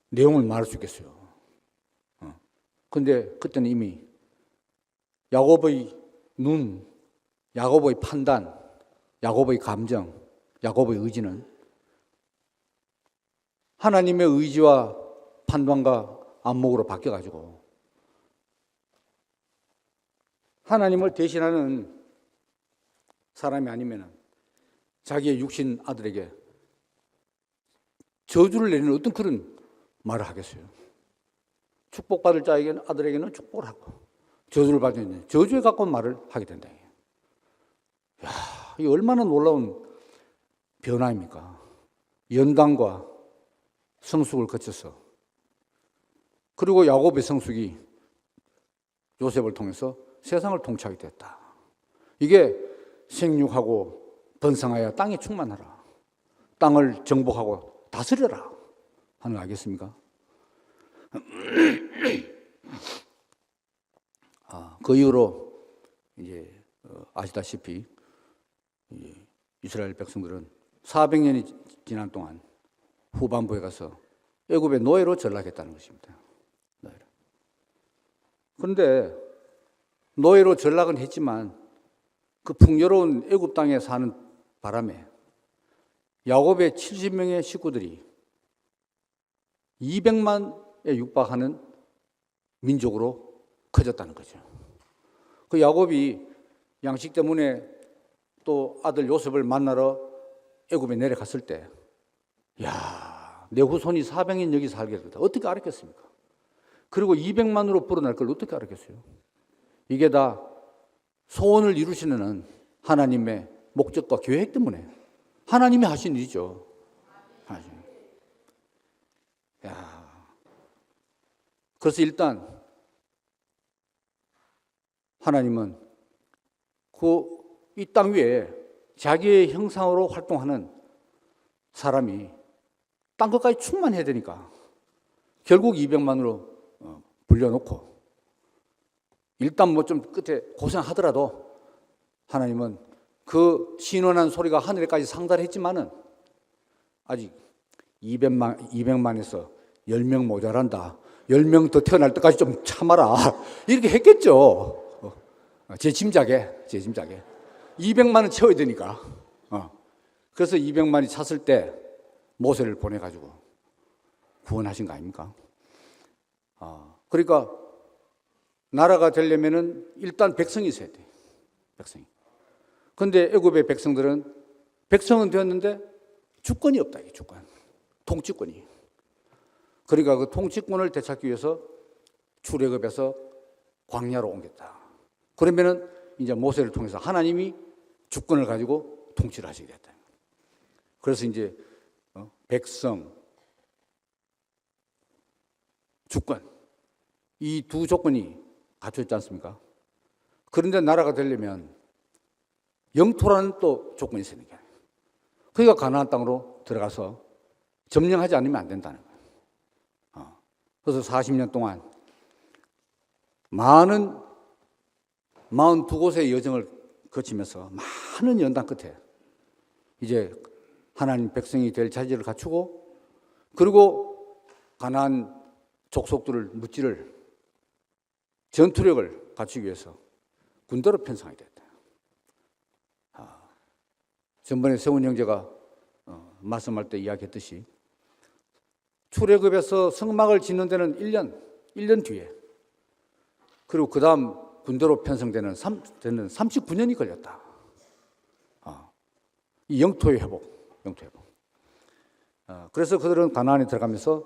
내용을 말할 수 있겠어요? 그런데 그때는 이미 야곱의 눈, 야곱의 판단, 야곱의 감정, 야곱의 의지는 하나님의 의지와 판단과 안목으로 바뀌어가지고 하나님을 대신하는 사람이 아니면 자기의 육신 아들에게 저주를 내리는 어떤 그런 말을 하겠어요. 축복받을 자에게는 아들에게는 축복을 하고 저주를 받는 저주에 가까운 말을 하게 된다. 야, 이 얼마나 놀라운 변화입니까? 연단과 성숙을 거쳐서 그리고 야곱의 성숙이 요셉을 통해서 세상을 통치하게 됐다. 이게 생육하고 번성하여 땅에 충만하라. 땅을 정복하고 다스려라 하는 거 알겠습니까? 그 이후로 이제 아시다시피 이스라엘 백성들은 400년이 지난 동안 후반부에 가서 애굽의 노예로 전락했다는 것입니다. 노예로. 그런데 노예로 전락은 했지만 그 풍요로운 애굽 땅에 사는 바람에 야곱의 70명의 식구들이 200만에 육박하는 민족으로 커졌다는 거죠. 그 야곱이 양식 때문에 또 아들 요셉을 만나러 애굽에 내려갔을 때, 야, 내 후손이 400년 여기 살겠다. 어떻게 알았겠습니까? 그리고 200만으로 불어날 걸 어떻게 알았겠어요? 이게 다 소원을 이루시는 하나님의 목적과 계획 때문에 하나님이 하신 일이죠. 야, 그래서 일단 하나님은 이 땅 위에 자기의 형상으로 활동하는 사람이 땅 끝까지 충만해야 되니까 결국 200만으로 불려놓고 일단 뭐 좀 끝에 고생하더라도 하나님은 그 신원한 소리가 하늘에까지 상달했지만은 아직 200만에서 10명 모자란다. 10명 더 태어날 때까지 좀 참아라. 이렇게 했겠죠. 제 짐작에. 200만은 채워야 되니까. 그래서 200만이 찼을 때 모세를 보내가지고 구원하신 거 아닙니까? 그러니까 나라가 되려면은 일단 백성이 있어야 돼. 백성이. 그런데 애굽의 백성은 되었는데 주권이 없다. 이 주권. 통치권이. 그러니까 그 통치권을 되찾기 위해서 출애굽에서 광야로 옮겼다. 그러면은 이제 모세를 통해서 하나님이 주권을 가지고 통치를 하시게 됐다. 그래서 이제 백성, 주권 이 두 조건이 갖춰있지 않습니까? 그런데 나라가 되려면 영토라는 또 조건이 있어야 되는 거예요. 그러니까 가나안 땅으로 들어가서 점령하지 않으면 안 된다는 거예요. 그래서 40년 동안 42곳의 여정을 거치면서 많은 연단 끝에 이제 하나님 백성이 될 자질을 갖추고 그리고 가나안 족속들을 무찌를 전투력을 갖추기 위해서 군대로 편성하게 됐다. 전번에 세훈 형제가 말씀할 때 이야기했듯이 출애굽에서 성막을 짓는 데는 1년 뒤에 그리고 그 다음 군대로 편성되는 39년이 걸렸다. 이 영토의 회복. 그래서 그들은 가나안에 들어가면서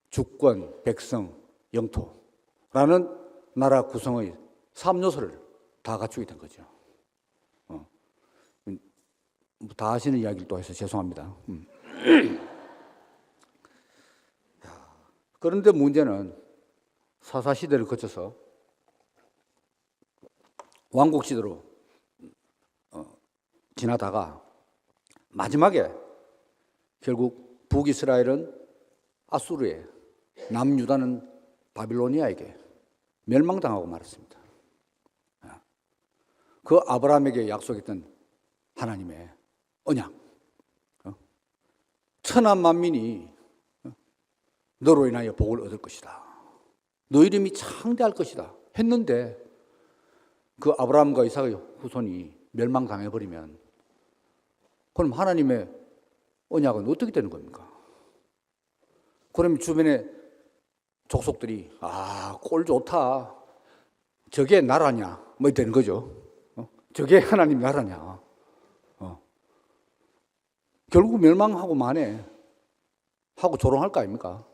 주권, 백성, 영토라는 나라 구성의 3요소를 다 갖추게 된 거죠. 다 아시는 이야기를 또 해서 죄송합니다. 그런데 문제는 사사시대를 거쳐서 왕국시대로 지나다가 마지막에 결국 북이스라엘은 아수르에 남유다는 바빌로니아에게 멸망당하고 말았습니다. 그 아브라함에게 약속했던 하나님의 언약, 천하 만민이 너로 인하여 복을 얻을 것이다. 너 이름이 창대할 것이다. 했는데 그 아브라함과 이삭의 후손이 멸망당해버리면 그럼 하나님의 언약은 어떻게 되는 겁니까? 그럼 주변에 족속들이 꼴 좋다. 저게 나라냐? 뭐 되는 거죠. 저게 하나님 나라냐? 결국 멸망하고 만에 하고 조롱할 거 아닙니까?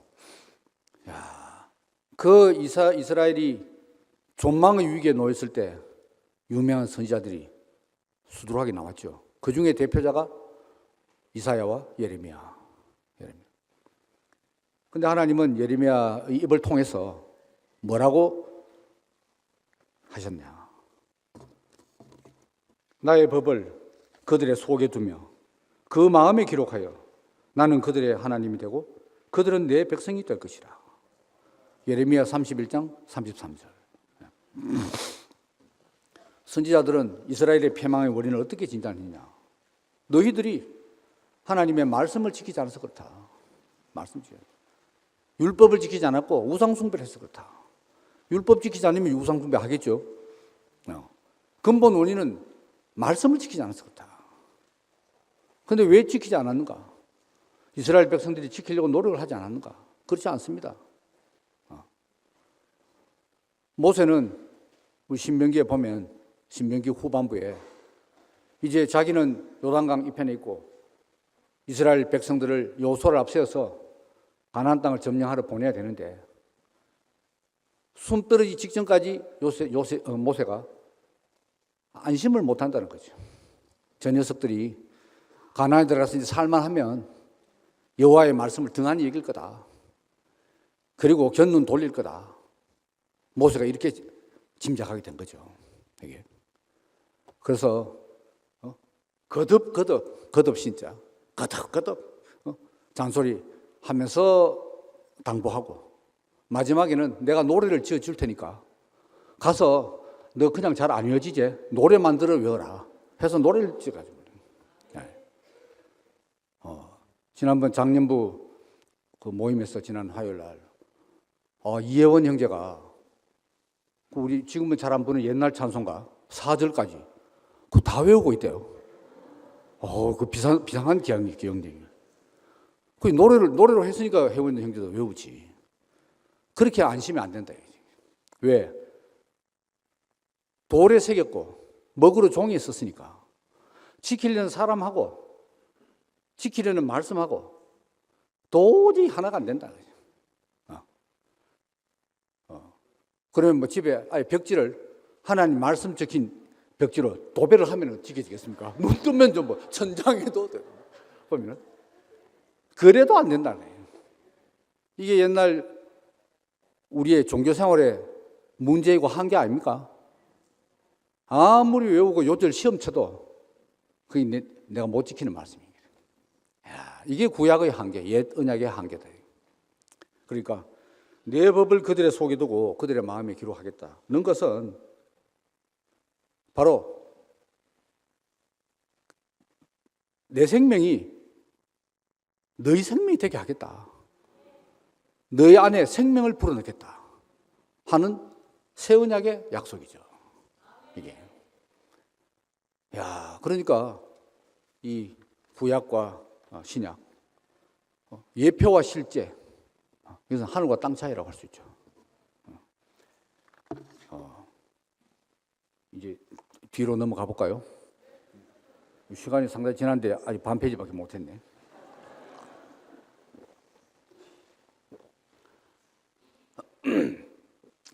그 이스라엘이 존망의 위기에 놓였을 때 유명한 선지자들이 수두룩하게 나왔죠. 그 중에 대표자가 이사야와 예레미야. 근데 하나님은 예레미야의 입을 통해서 뭐라고 하셨냐? 나의 법을 그들의 속에 두며 그 마음에 기록하여 나는 그들의 하나님이 되고 그들은 내 백성이 될 것이라. 예레미야 31장 33절. 선지자들은 이스라엘의 패망의 원인을 어떻게 진단했냐? 너희들이 하나님의 말씀을 지키지 않아서 그렇다. 말씀 지켜야 돼. 율법을 지키지 않았고 우상숭배를 해서 그렇다. 율법 지키지 않으면 우상숭배 하겠죠. 근본 원인은 말씀을 지키지 않아서 그렇다. 그런데 왜 지키지 않았는가? 이스라엘 백성들이 지키려고 노력을 하지 않았는가? 그렇지 않습니다. 모세는 우리 신명기에 보면 신명기 후반부에 이제 자기는 요단강 이편에 있고 이스라엘 백성들을 여호수아를 앞세워서 가나안 땅을 점령하러 보내야 되는데 숨 떨어지기 직전까지 모세가 안심을 못한다는 거죠. 저 녀석들이 가나안에 들어가서 이제 살만하면 여호와의 말씀을 등한히 여길 거다. 그리고 견눈 돌릴 거다. 모세가 이렇게 짐작하게 된 거죠. 이게. 그래서 거듭 진짜 거듭 잔소리 하면서 당부하고 마지막에는 내가 노래를 지어줄 테니까 가서 너 그냥 잘 안 외워지지? 노래 만들어 외워라 해서 노래를 지어가지고 지난번 장년부 그 모임에서 지난 화요일 날 이혜원 형제가 우리 지금은 잘 안 부르는 옛날 찬송가 4절까지 그거 다 외우고 있대요. 그 비상한 기억력이. 그 노래로 했으니까 혜원 형제도 외우지. 그렇게 안심이 안 된다. 왜? 돌에 새겼고 먹으로 종이에 썼으니까 지키려는 사람하고 지키려는 말씀하고 도저히 하나가 안 된다. 그러면 집에 아예 벽지를 하나님 말씀 적힌 벽지로 도배를 하면 지켜지겠습니까? 눈 뜨면 좀 천장에도 보면 그래도 안 된다네. 이게 옛날 우리의 종교 생활의 문제이고 한계 아닙니까? 아무리 외우고 요절 시험 쳐도 그게 내가 못 지키는 말씀입니다. 이게 구약의 한계, 옛 언약의 한계다. 그러니까 내 법을 그들의 속에 두고 그들의 마음에 기록하겠다는 것은 바로 내 생명이 너희 생명이 되게 하겠다. 너희 안에 생명을 불어넣겠다 하는 새 언약의 약속이죠. 이게. 그러니까 이 구약과 신약, 예표와 실제, 이것은 하늘과 땅 차이라고 할 수 있죠. 이제 뒤로 넘어가 볼까요? 시간이 상당히 지났는데 아직 반 페이지밖에 못했네.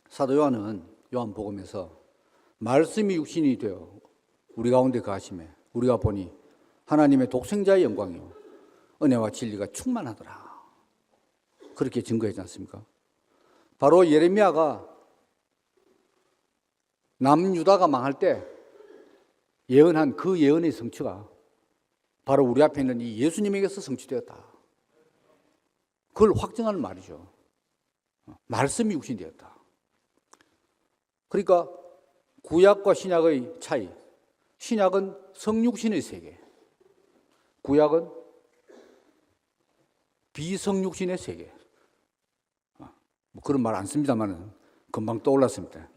사도 요한은 요한복음에서 말씀이 육신이 되어 우리 가운데 거하심에 우리가 보니 하나님의 독생자의 영광이요 은혜와 진리가 충만하더라. 그렇게 증거하지 않습니까? 바로 예레미야가 남유다가 망할 때 예언한 그 예언의 성취가 바로 우리 앞에 있는 이 예수님에게서 성취되었다. 그걸 확증하는 말이죠. 말씀이 육신이 되었다. 그러니까 구약과 신약의 차이. 신약은 성육신의 세계, 구약은 비성육신의 세계. 뭐 그런 말 안 씁니다만은 금방 떠올랐습니다.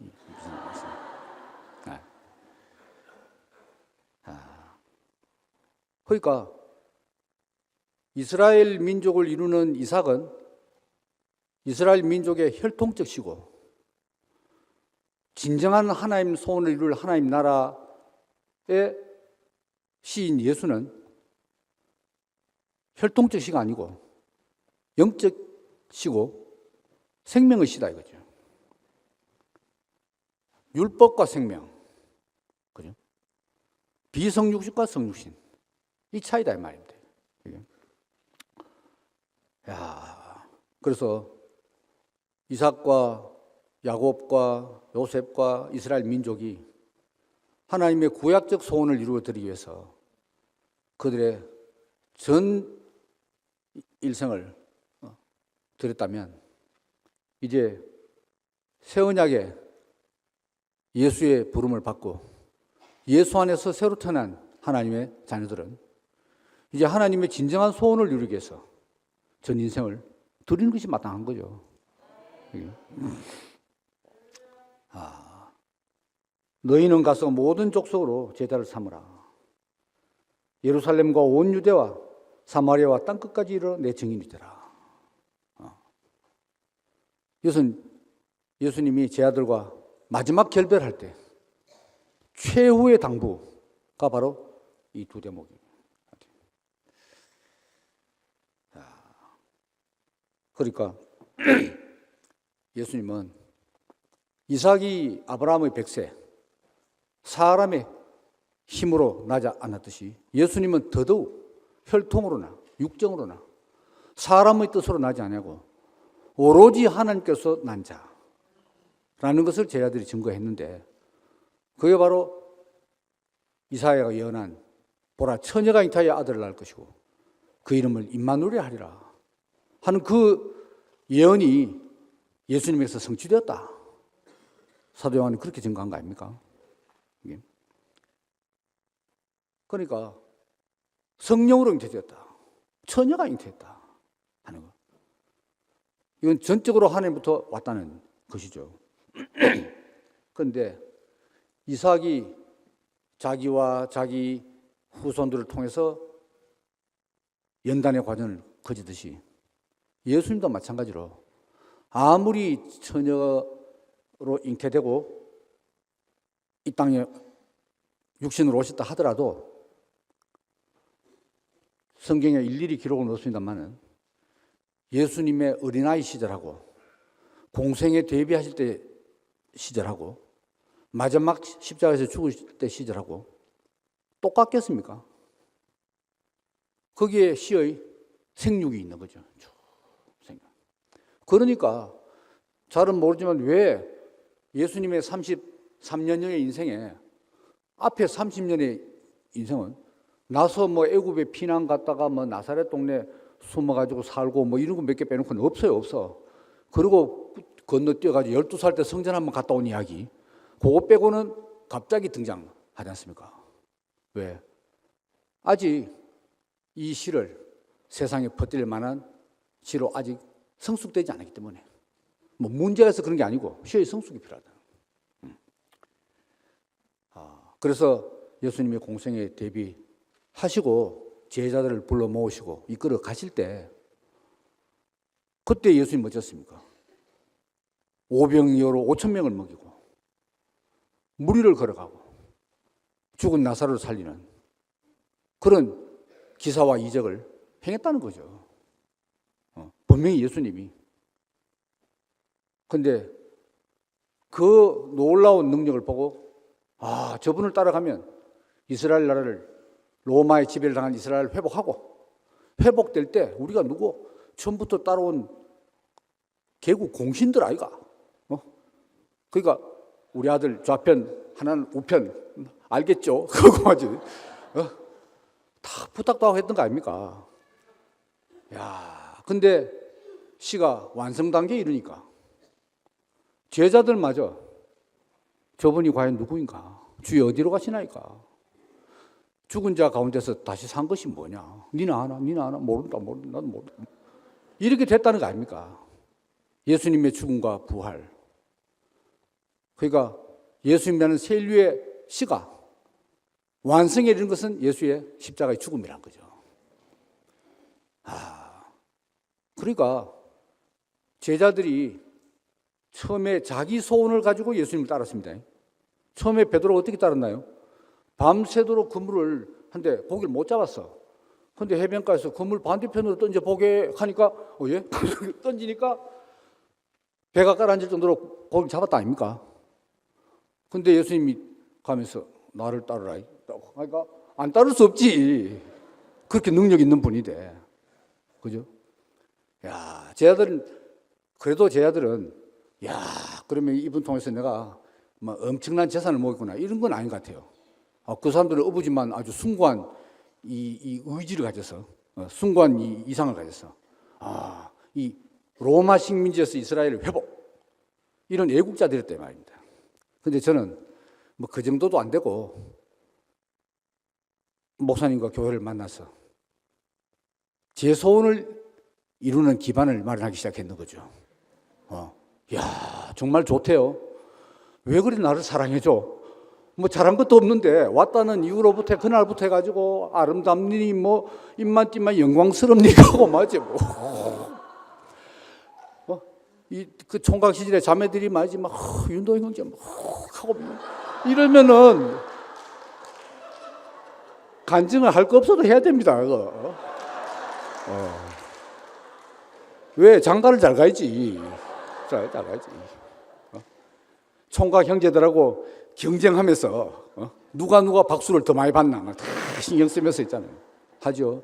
그러니까 이스라엘 민족을 이루는 이삭은 이스라엘 민족의 혈통적 시고, 진정한 하나님 소원을 이룰 하나님 나라의 시인 예수는 혈통적 시가 아니고 영적 시고 생명의 시다 이거죠. 율법과 생명, 그죠? 비성육신과 성육신, 이 차이다 이 말입니다. 야, 그래서 이삭과 야곱과 요셉과 이스라엘 민족이 하나님의 구약적 소원을 이루어드리기 위해서 그들의 전 일생을 드렸다면, 이제 새 언약에 예수의 부름을 받고 예수 안에서 새로 태어난 하나님의 자녀들은 이제 하나님의 진정한 소원을 이루기 위해서 전 인생을 드리는 것이 마땅한 거죠. 너희는 가서 모든 족속으로 제자를 삼으라. 예루살렘과 온 유대와 사마리아와 땅끝까지 이르러 내 증인이 되라. 이것은 예수님이 제 아들과 마지막 결별할 때 최후의 당부가 바로 이 두 대목입니다. 그러니까 예수님은 이삭이 아브라함의 백세, 사람의 힘으로 나지 않았듯이 예수님은 더더욱 혈통으로나 육정으로나 사람의 뜻으로 나지 않냐고 오로지 하나님께서 난 자라는 것을 제 아들이 증거했는데, 그게 바로 이사야가 예언한 보라 처녀가 잉타의 아들을 낳을 것이고 그 이름을 임마누엘이 하리라 하는 그 예언이 예수님에게서 성취되었다. 사도 요한은 그렇게 증거한 거 아닙니까? 그러니까 성령으로 잉태되었다, 처녀가 잉태했다 하는 거, 이건 전적으로 하나님부터 왔다는 것이죠. 그런데 이삭이 자기와 자기 후손들을 통해서 연단의 과정을 거치듯이 예수님도 마찬가지로 아무리 처녀로 잉태되고 이 땅에 육신으로 오셨다 하더라도, 성경에 일일이 기록은 없습니다만은 예수님의 어린아이 시절하고 공생에 대비하실 때 시절하고 마지막 십자가에서 죽으실 때 시절하고 똑같겠습니까? 거기에 시의 생육이 있는 거죠. 그러니까 잘은 모르지만 왜 예수님의 33년의 인생에 앞에 30년의 인생은 나서 뭐 애굽에 피난 갔다가 뭐 나사렛 동네 숨어가지고 살고 뭐 이런 거 몇 개 빼놓고는 없어요, 없어. 그리고 건너뛰어가지고 12살 때 성전 한번 갔다 온 이야기, 그거 빼고는 갑자기 등장하지 않습니까? 왜? 아직 이 시를 세상에 퍼뜨릴 만한 시로 아직 성숙되지 않았기 때문에, 뭐 문제가 있어서 그런 게 아니고 시의 성숙이 필요하다. 그래서 예수님이 공생에 대비하시고 제자들을 불러 모으시고 이끌어 가실 때, 그때 예수님 어쩌습니까? 오병이어로 5,000명을 먹이고 무리를 걸어가고 죽은 나사로를 살리는 그런 기사와 이적을 행했다는 거죠. 분명히 예수님이. 그런데 그 놀라운 능력을 보고, 저분을 따라가면 이스라엘 나라를, 로마의 지배를 당한 이스라엘을 회복하고, 회복될 때 우리가 누구? 처음부터 따라온 개국 공신들 아이가? 그러니까 우리 아들 좌편, 하나는 우편, 알겠죠? 그거 맞지? 다 부탁도 하고 했던 거 아닙니까? 야, 근데 시가 완성 단계에 이르니까 제자들마저 저분이 과연 누구인가? 주여 어디로 가시나이까? 죽은 자 가운데서 다시 산 것이 뭐냐? 니는 아나? 니는 아나? 모른다. 나도 모른다. 이렇게 됐다는 거 아닙니까? 예수님의 죽음과 부활. 그러니까 예수님이라는 새 인류의 시가 완성에 이르는 것은 예수의 십자가의 죽음이란 거죠. 그러니까 제자들이 처음에 자기 소원을 가지고 예수님을 따랐습니다. 처음에 베드로가 어떻게 따랐나요? 밤새도록 그물을 한데 고기를 못 잡았어. 근데 해변가에서 그물 반대편으로 던져보게 하니까 예? 던지니까 배가 가라앉을 정도로 고기를 잡았다 아닙니까? 근데 예수님이 가면서 나를 따르라. 그러니까 안 따를 수 없지. 그렇게 능력 있는 분이 돼. 그죠? 야, 제자들은 야, 그러면 이분 통해서 내가 뭐 엄청난 재산을 모으구나 이런 건 아닌 것 같아요. 그 사람들은 어부지만 아주 숭고한 이 의지를 가져서 숭고한 이 이상을 가져서 이 로마 식민지에서 이스라엘을 회복 이런 애국자들이었단 말입니다. 근데 저는 뭐 그 정도도 안 되고 목사님과 교회를 만나서 제 소원을 이루는 기반을 마련하기 시작했는 거죠. 야, 정말 좋대요. 왜 그리 나를 사랑해줘? 뭐 잘한 것도 없는데 왔다는 이후로부터 그날부터 해가지고 아름답니 뭐 입만 띠만 영광스럽니까 하고 맞지 뭐. 그 총각 시절에 자매들이 말이지 막 윤도현 형제 막 하고 이러면은 간증을 할 거 없어도 해야 됩니다. 그거. 왜 장가를 잘 가야지. 잘 가야지. 총각 형제들하고 경쟁하면서 누가 박수를 더 많이 받나 막 다 신경 쓰면서 있잖아요. 하죠.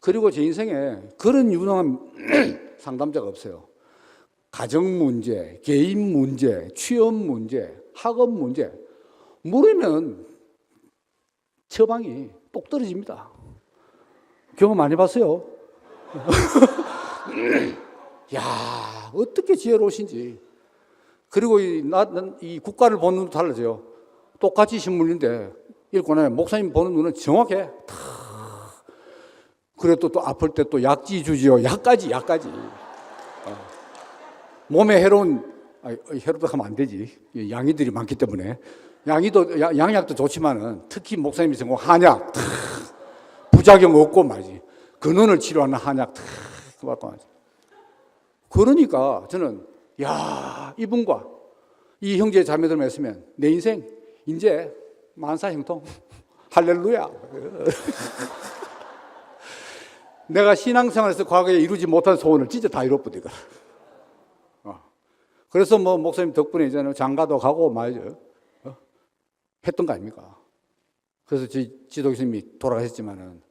그리고 제 인생에 그런 유능한 상담자가 없어요. 가정 문제, 개인 문제, 취업 문제, 학업 문제 모르면 처방이 똑 떨어집니다. 경험 많이 봤어요. 야, 어떻게 지혜로우신지. 그리고 이 국가를 보는 눈도 달라져요. 똑같이 신문인데 읽고 나면 목사님 보는 눈은 정확해. 그래 또 아플 때 또 약지 주지요. 약까지. 몸에 해롭다 하면 안 되지. 양이들이 많기 때문에. 양약도 좋지만은 특히 목사님이 전공 한약. 부작용 없고 말이지. 근원을 치료하는 한약. 그러니까 저는 야, 이분과 이 형제 자매들만 있으면 내 인생 이제 만사형통. 할렐루야. 내가 신앙생활에서 과거에 이루지 못한 소원을 진짜 다 이뤘거든. 그래서 뭐 목사님 덕분에 이제는 장가도 가고 말이죠. 했던 거 아닙니까? 그래서 지도 교수님이 돌아가셨지만은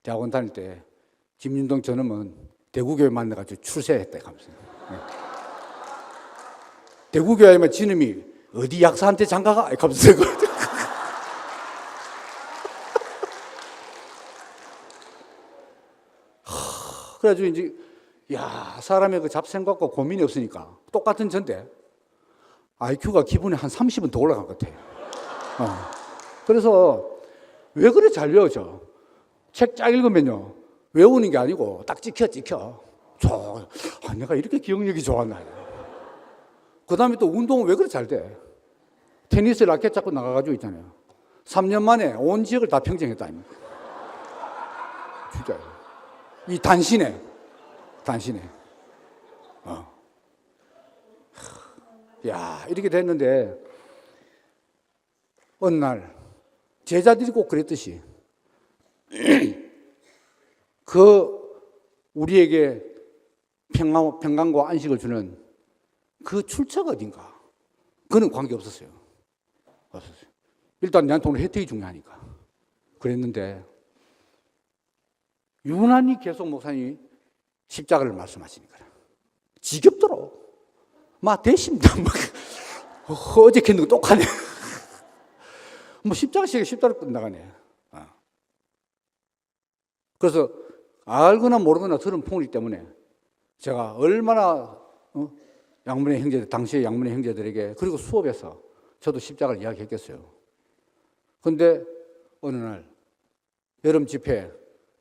대학원 다닐 때 김윤동 저놈은 대구교회 만나가지고 출세했다 하면서. 대구교회면 지놈이 어디 약사한테 장가가? 하면서. 그래가지고 이제 사람의 그 잡생각과 고민이 없으니까 똑같은 전데 IQ가 기본에 한 30은 더 올라간 것 같아요. 그래서 왜 그래 잘 외워져? 책 쫙 읽으면요 외우는 게 아니고 딱 찍혀. 내가 이렇게 기억력이 좋았나. 그 다음에 또 운동은 왜 그래 잘 돼? 테니스 라켓 잡고 나가가지고 있잖아요. 3년 만에 온 지역을 다 평정했다 아닙니까? 진짜요. 이 단신에. 야, 이렇게 됐는데 어느 날 제자들이 꼭 그랬듯이 우리에게 평강과 안식을 주는 그 출처가 어딘가? 그는 관계 없었어요. 일단 내한테 오늘 혜택이 중요하니까. 그랬는데 유난히 계속 목사님이 십자가를 말씀하시니까 지겹도록 막 대십니다. 어저께 했는 거 똑같네. 뭐 십자가를 끝나가네. 그래서 알거나 모르거나 들은 풍이기 때문에 제가 얼마나 양문의 형제들, 당시의 양문의 형제들에게, 그리고 수업에서 저도 십자가를 이야기했겠어요. 그런데 어느 날 여름 집회,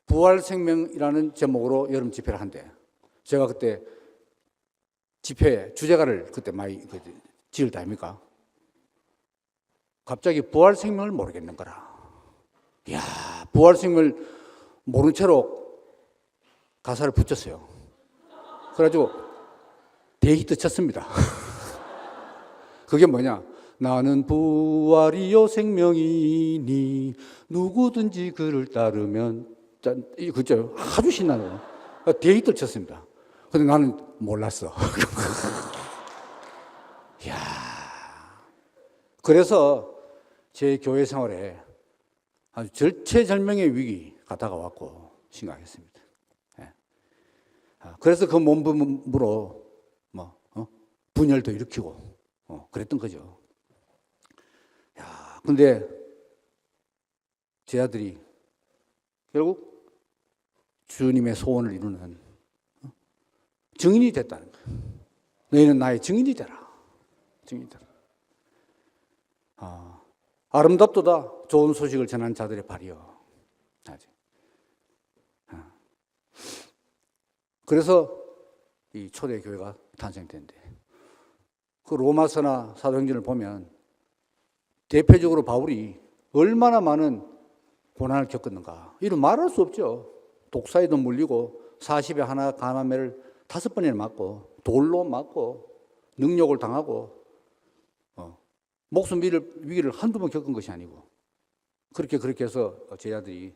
부활생명이라는 제목으로 여름 집회를 한대. 제가 그때 집회 주제가를 그때 많이 지을 때 아닙니까? 갑자기 부활생명을 모르겠는 거라. 이야, 부활생명을 모른 채로 가사를 붙였어요. 그래가지고 데이트 쳤습니다. 그게 뭐냐? 나는 부활이요 생명이니 누구든지 그를 따르면, 그죠? 아주 신나는 거. 데이트를 쳤습니다. 근데 나는 몰랐어. 이야. 그래서 제 교회 생활에 아주 절체절명의 위기가 다가왔고 심각했습니다. 예. 그래서 그 몸부림으로 분열도 일으키고 그랬던 거죠. 야, 근데 제 아들이 결국 주님의 소원을 이루는 증인이 됐다는 거예요. 너희는 나의 증인이 되라. 증인이 되라. 아름답도다 좋은 소식을 전한 자들의 발이여. 그래서 이 초대교회가 탄생된대. 그 로마서나 사도행전을 보면 대표적으로 바울이 얼마나 많은 고난을 겪었는가. 이런 말할 수 없죠. 독사에도 물리고 40에 하나 감암매를 5번이나 맞고 돌로 맞고 능욕을 당하고 목숨 위기를 한두 번 겪은 것이 아니고 그렇게 해서 제 아들이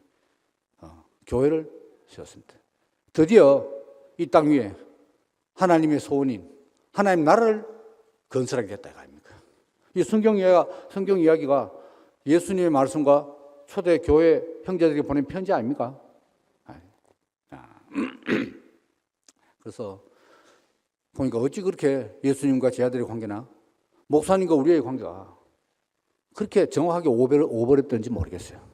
교회를 세웠습니다. 드디어 이 땅 위에 하나님의 소원인 하나님 나라를 건설하게 됐다 이거 아닙니까? 이 성경 이야기가 예수님의 말씀과 초대 교회 형제들에게 보낸 편지 아닙니까? 그래서 보니까 어찌 그렇게 예수님과 제 아들의 관계나 목사님과 우리의 관계가 그렇게 정확하게 오버랩된지 모르겠어요.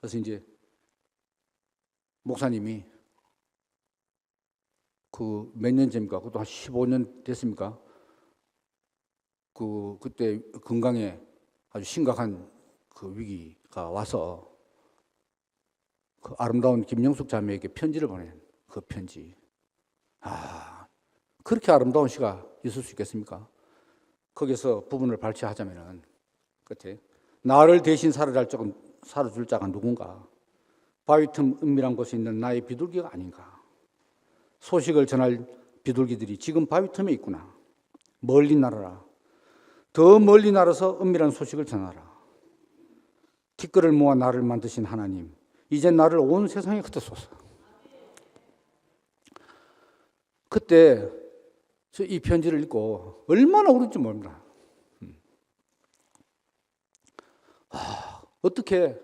그래서 이제 목사님이 그 몇 년 전입니까? 그것도 한 15년 됐습니까? 그때 건강에 아주 심각한 그 위기가 와서 그 아름다운 김영숙 자매에게 편지를 보낸 그 편지. 그렇게 아름다운 시가 있을 수 있겠습니까? 거기서 부분을 발췌하자면은 끝에 나를 대신 살아줄 자가 누군가? 바위 틈 은밀한 곳에 있는 나의 비둘기가 아닌가? 소식을 전할 비둘기들이 지금 바위 틈에 있구나. 멀리 날아라. 더 멀리 날아서 은밀한 소식을 전하라. 티끌을 모아 나를 만드신 하나님, 이제 나를 온 세상에 흩어소서. 그때 이 편지를 읽고 얼마나 울었지 모릅니다. 어떻게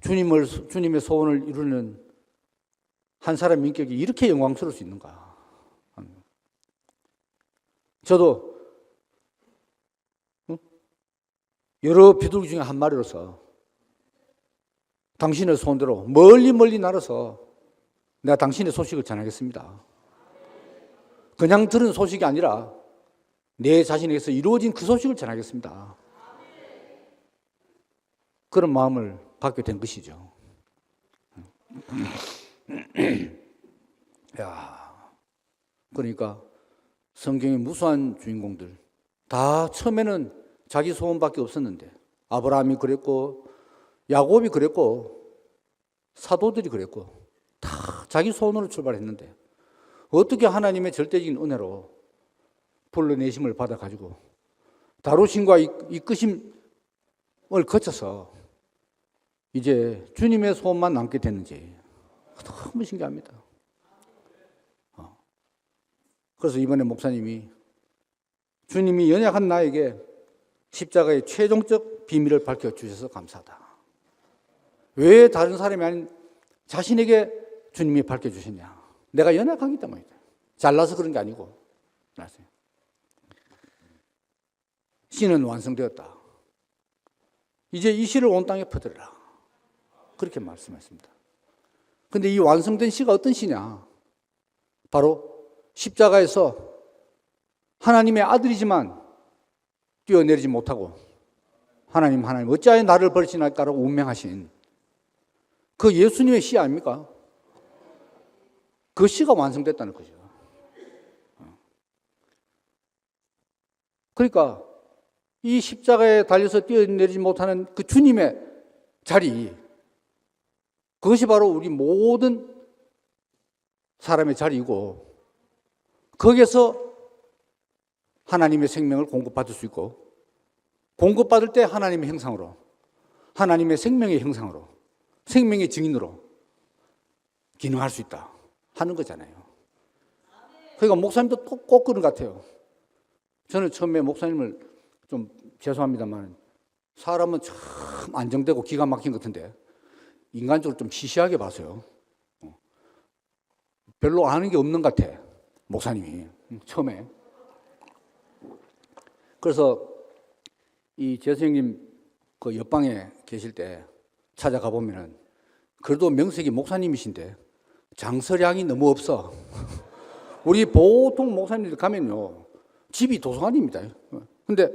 주님의 소원을 이루는 한 사람의 인격이 이렇게 영광스러울 수 있는가? 저도 여러 비둘기 중에 한 마리로서 당신의 소원대로 멀리 날아서 내가 당신의 소식을 전하겠습니다. 그냥 들은 소식이 아니라 내 자신에게서 이루어진 그 소식을 전하겠습니다. 그런 마음을 갖게 된 것이죠. 그러니까 성경의 무수한 주인공들 다 처음에는 자기 소원밖에 없었는데 아브라함이 그랬고 야곱이 그랬고 사도들이 그랬고 다 자기 소원으로 출발했는데 어떻게 하나님의 절대적인 은혜로 불러내심을 받아가지고 다루심과 이끄심을 거쳐서 이제 주님의 소원만 남게 됐는지 너무 신기합니다. 그래서 이번에 목사님이 주님이 연약한 나에게 십자가의 최종적 비밀을 밝혀주셔서 감사하다. 왜 다른 사람이 아닌 자신에게 주님이 밝혀주셨냐. 내가 연약하기 때문이다. 잘나서 그런 게 아니고. 씨는 완성되었다. 이제 이 씨를 온 땅에 퍼뜨려라. 그렇게 말씀했습니다. 근데 이 완성된 씨가 어떤 씨냐? 바로 십자가에서 하나님의 아들이지만 뛰어내리지 못하고 하나님 어찌하여 나를 버리시나이까라고 운명하신 그 예수님의 시 아닙니까? 그 시가 완성됐다는 거죠. 그러니까 이 십자가에 달려서 뛰어내리지 못하는 그 주님의 자리, 그것이 바로 우리 모든 사람의 자리이고, 거기에서 하나님의 생명을 공급받을 수 있고, 공급받을 때 하나님의 형상으로, 하나님의 생명의 형상으로, 생명의 증인으로 기능할 수 있다 하는 거잖아요. 그러니까 목사님도 꼭 그런 것 같아요. 저는 처음에 목사님을 좀 죄송합니다만 사람은 참 안정되고 기가 막힌 것 같은데 인간적으로 좀 시시하게 봐서요. 별로 아는 게 없는 것 같아, 목사님이 처음에. 그래서 이 재수형님 그 옆방에 계실 때 찾아가 보면은 그래도 명색이 목사님이신데 장서량이 너무 없어. 우리 보통 목사님들 가면요 집이 도서관입니다. 근데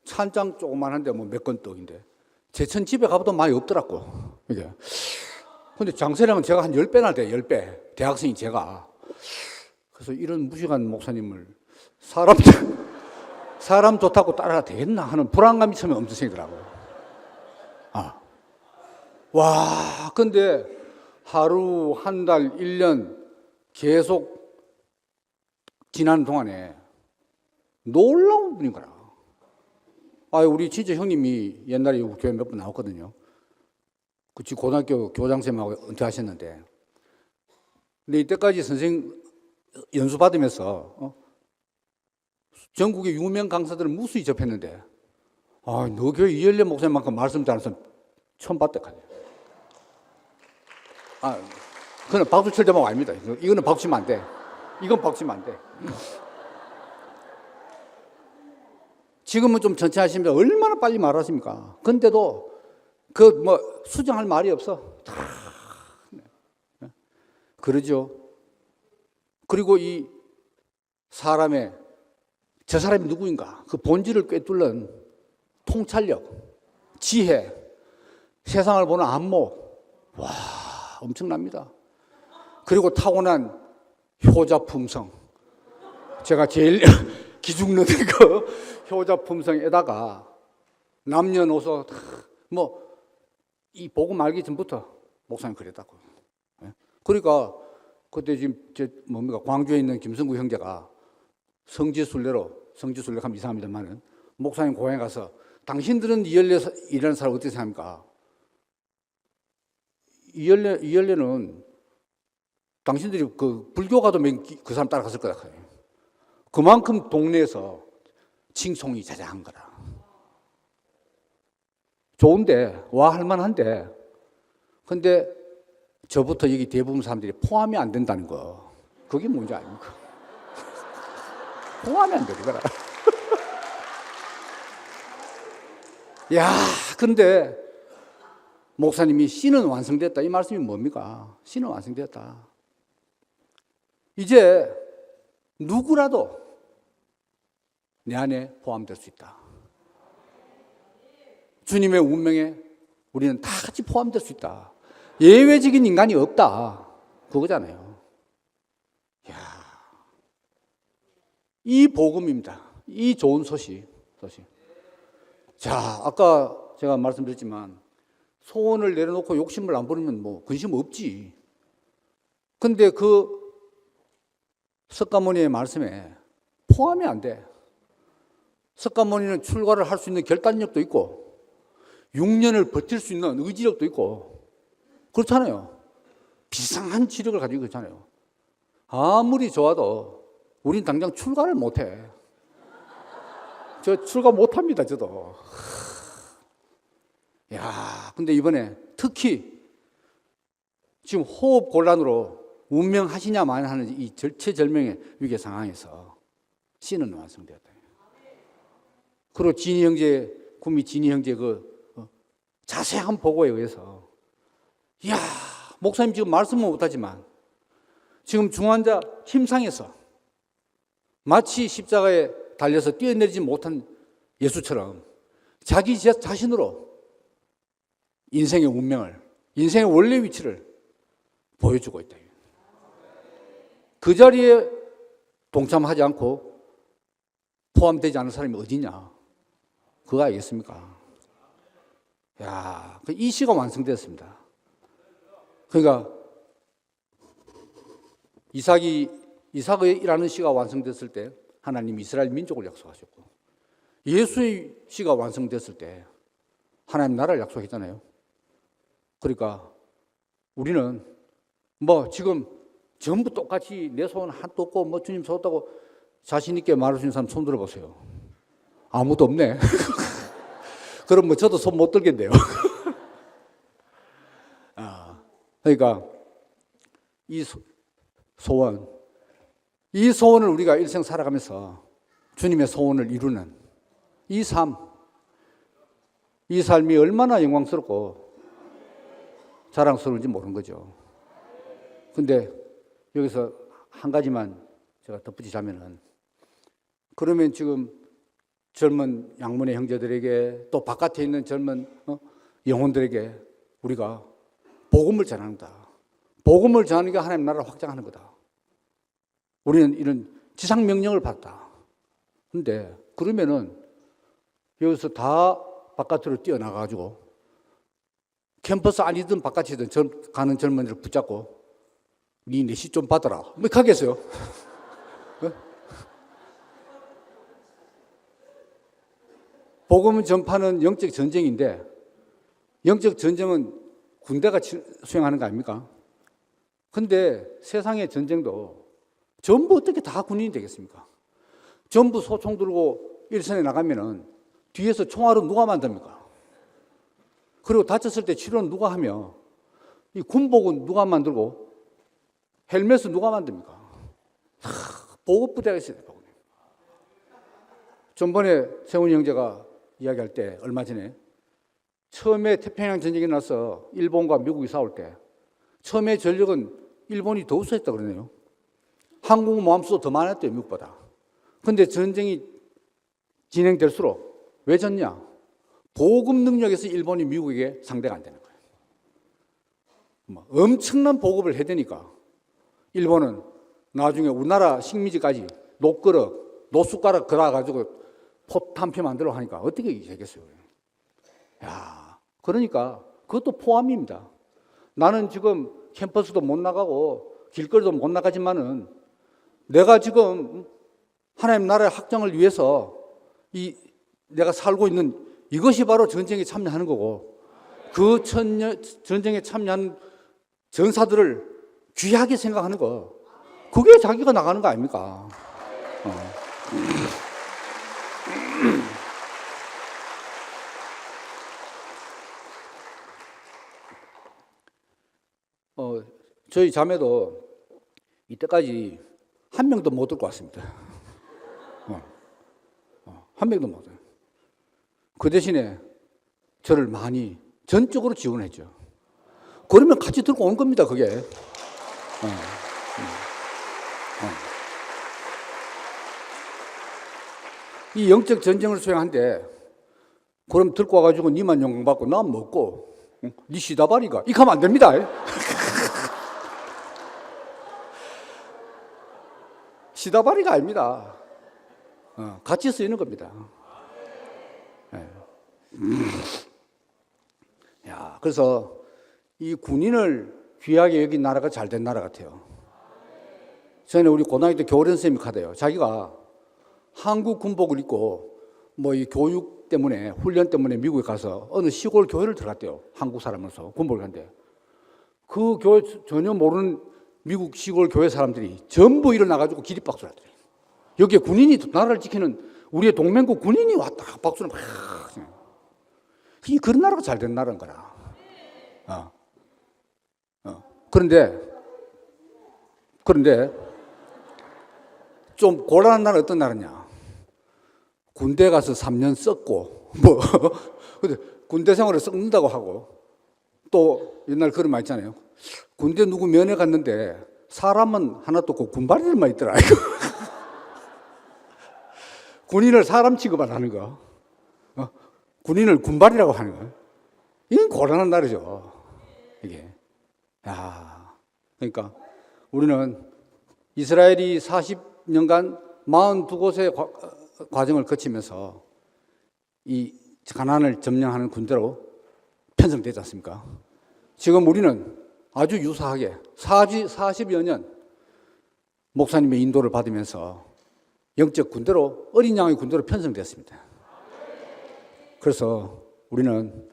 찬장 조그만한데 뭐 몇 건 떡인데 제천 집에 가봐도 많이 없더라고. 이게. 근데 장서량은 제가 한 10배나 돼, 10배. 대학생이 제가. 그래서 이런 무식한 목사님을 사람 좋다고 따라가 되겠나 하는 불안감이 처음에 엄청 생기더라고요. 와, 근데 하루, 한 달, 1년 계속 지나는 동안에 놀라운 분인 거라. 우리 진짜 형님이 옛날에 교회 몇 번 나왔거든요. 그 고등학교 교장선생님하고 은퇴하셨는데, 근데 이때까지 선생 연수 받으면서 전국의 유명 강사들을 무수히 접했는데, 너 교회 이열래 목사님만큼 말씀 잘하는 사람 처음 봤다 카네. 그건 박수 칠 때만 아닙니다. 이거는 박수 치면 안 돼. 이건 박수 치면 안 돼. 지금은 좀 천천히 하십니다. 얼마나 빨리 말하십니까? 근데도 수정할 말이 없어. 그러죠. 그리고 이 사람의 저 사람이 누구인가? 그 본질을 꿰뚫는 통찰력, 지혜, 세상을 보는 안목, 와, 엄청납니다. 그리고 타고난 효자품성, 제가 제일 기죽는 그 효자품성에다가 남녀노소 이 복음 알기 전부터 목사님 그랬다고. 그러니까 그때 지금 광주에 있는 김성구 형제가 성지순례로 하면 이상합니다만은 목사님 고향에 가서 당신들은 이열례라는 사람 어떻게 생각합니까? 이열례는 당신들이 그 불교가도 그 사람 따라갔을 거다. 그만큼 동네에서 칭송이 자자한 거라. 좋은데, 할만한데, 근데 저부터 여기 대부분 사람들이 포함이 안 된다는 거. 그게 문제 아닙니까? 포함이 안 되는 거라. 야, 근데 목사님이 씨는 완성됐다. 이 말씀이 뭡니까? 씨는 완성됐다. 이제 누구라도 내 안에 포함될 수 있다. 주님의 운명에 우리는 다 같이 포함될 수 있다. 예외적인 인간이 없다. 그거잖아요. 이야, 이 복음입니다. 이 좋은 소식. 자, 아까 제가 말씀드렸지만 소원을 내려놓고 욕심을 안 부리면 근심 없지. 근데 그 석가모니의 말씀에 포함이 안 돼. 석가모니는 출가를 할 수 있는 결단력도 있고 6년을 버틸 수 있는 의지력도 있고 그렇잖아요. 비상한 지력을 가지고 있잖아요. 아무리 좋아도 우린 당장 출가를 못해. 저 출가 못합니다, 저도. 야, 근데 이번에 특히 지금 호흡 곤란으로 운명하시냐 마냐 하는 이 절체절명의 위기 상황에서 씨는 완성되었다. 그리고 구미 진희 형제 자세한 보고에 의해서, 이야, 목사님 지금 말씀은 못하지만 지금 중환자 침상에서 마치 십자가에 달려서 뛰어내리지 못한 예수처럼 자기 자신으로 인생의 운명을, 인생의 원래 위치를 보여주고 있다. 그 자리에 동참하지 않고 포함되지 않은 사람이 어디냐? 그거 알겠습니까? 야, 이 시가 완성됐습니다. 그러니까 이삭이라는 시가 완성됐을 때 하나님 이스라엘 민족을 약속하셨고, 예수의 시가 완성됐을 때 하나님 나라를 약속했잖아요. 그러니까 우리는 뭐 지금 전부 똑같이 내 소원 한도 없고 뭐 주님 소원다고 자신 있게 말할 수 있는 사람 손 들어보세요. 아무도 없네. 그럼 뭐 저도 손 못 들겠네요. 그러니까 이 소원을 우리가 일생 살아가면서 주님의 소원을 이루는 이 삶이 얼마나 영광스럽고 자랑스러운지 모르는 거죠. 근데 여기서 한 가지만 제가 덧붙이자면은, 그러면 지금 젊은 양문의 형제들에게 또 바깥에 있는 젊은 영혼들에게 우리가 복음을 전한다. 복음을 전하는 게 하나님 나라를 확장하는 거다. 우리는 이런 지상 명령을 받다. 근데 그러면은 여기서 다 바깥으로 뛰어나가가지고 캠퍼스 아니든 바깥이든 가는 젊은이를 붙잡고 네 내시 좀 받아라. 뭐 가겠어요? 복음 전파는 영적 전쟁인데, 영적 전쟁은 군대가 수행하는 거 아닙니까? 근데 세상의 전쟁도 전부 어떻게 다 군인이 되겠습니까? 전부 소총 들고 일선에 나가면은 뒤에서 총알은 누가 만듭니까? 그리고 다쳤을 때 치료는 누가 하며, 이 군복은 누가 만들고 헬멧은 누가 만듭니까? 보급부대가 있어야 돼요. 전번에 세훈이 형제가 이야기할 때 얼마 전에 처음에 태평양 전쟁이 나서 일본과 미국이 싸울 때 처음에 전력은 일본이 더 우수했다 그러네요. 한국 모함수도 더 많았대요, 미국보다. 그런데 전쟁이 진행될수록 왜 졌냐? 보급 능력에서 일본이 미국에게 상대가 안 되는 거예요. 엄청난 보급을 해대니까 일본은 나중에 우리나라 식민지까지 녹그릇, 노숟가락 걸어가지고 포탄피 만들어 하니까 어떻게 되겠어요? 야, 그러니까 그것도 포함입니다. 나는 지금 캠퍼스도 못 나가고 길거리도 못 나가지만은 내가 지금 하나님 나라의 확장을 위해서 내가 살고 있는 이것이 바로 전쟁에 참여하는 거고, 그 전쟁에 참여한 전사들을 귀하게 생각하는 거, 그게 자기가 나가는 거 아닙니까? 저희 자매도 이때까지 한 명도 못 들고 왔습니다. 한 명도 못. 그 대신에 저를 많이 전적으로 지원했죠. 그러면 같이 들고 온 겁니다, 그게. 이 영적 전쟁을 수행한데, 그럼 들고 와가지고 니만 영광받고 난 먹고 니 시다바리가 이렇게 하면 안 됩니다. 시다바리가 아닙니다. 같이 쓰이는 겁니다. 야, 그래서 이 군인을 귀하게 여긴 나라가 잘된 나라 같아요. 전에 우리 고등학교 때 교련 선생님이 가대요. 자기가 한국 군복을 입고 뭐 이 교육 때문에, 훈련 때문에 미국에 가서 어느 시골 교회를 들어갔대요. 한국 사람으로서 군복을 한대. 그 교회 전혀 모르는 미국 시골 교회 사람들이 전부 일어나가지고 기립박수를 하더래요. 여기에 군인이, 나라를 지키는 우리의 동맹국 군인이 왔다 박수를 막. 이 그런 나라가 잘된 나라인 거라. 그런데 좀 곤란한 나라 어떤 나라냐? 군대 가서 3년 썩고 근데 군대 생활을 썩는다고 하고, 또 옛날 그런 말 있잖아요. 군대 누구 면회 갔는데 사람은 하나도 없고 군바리들만 있더라. 군인을 사람 취급을 하는 거, 군인을 군발이라고 하는 거, 이건 곤란한 나라죠. 이게. 야, 그러니까 우리는 이스라엘이 40년간 42곳의 과정을 거치면서 이 가나안을 점령하는 군대로 편성되지 않습니까? 지금 우리는 아주 유사하게 40여 년 목사님의 인도를 받으면서 영적 군대로, 어린 양의 군대로 편성됐습니다. 그래서 우리는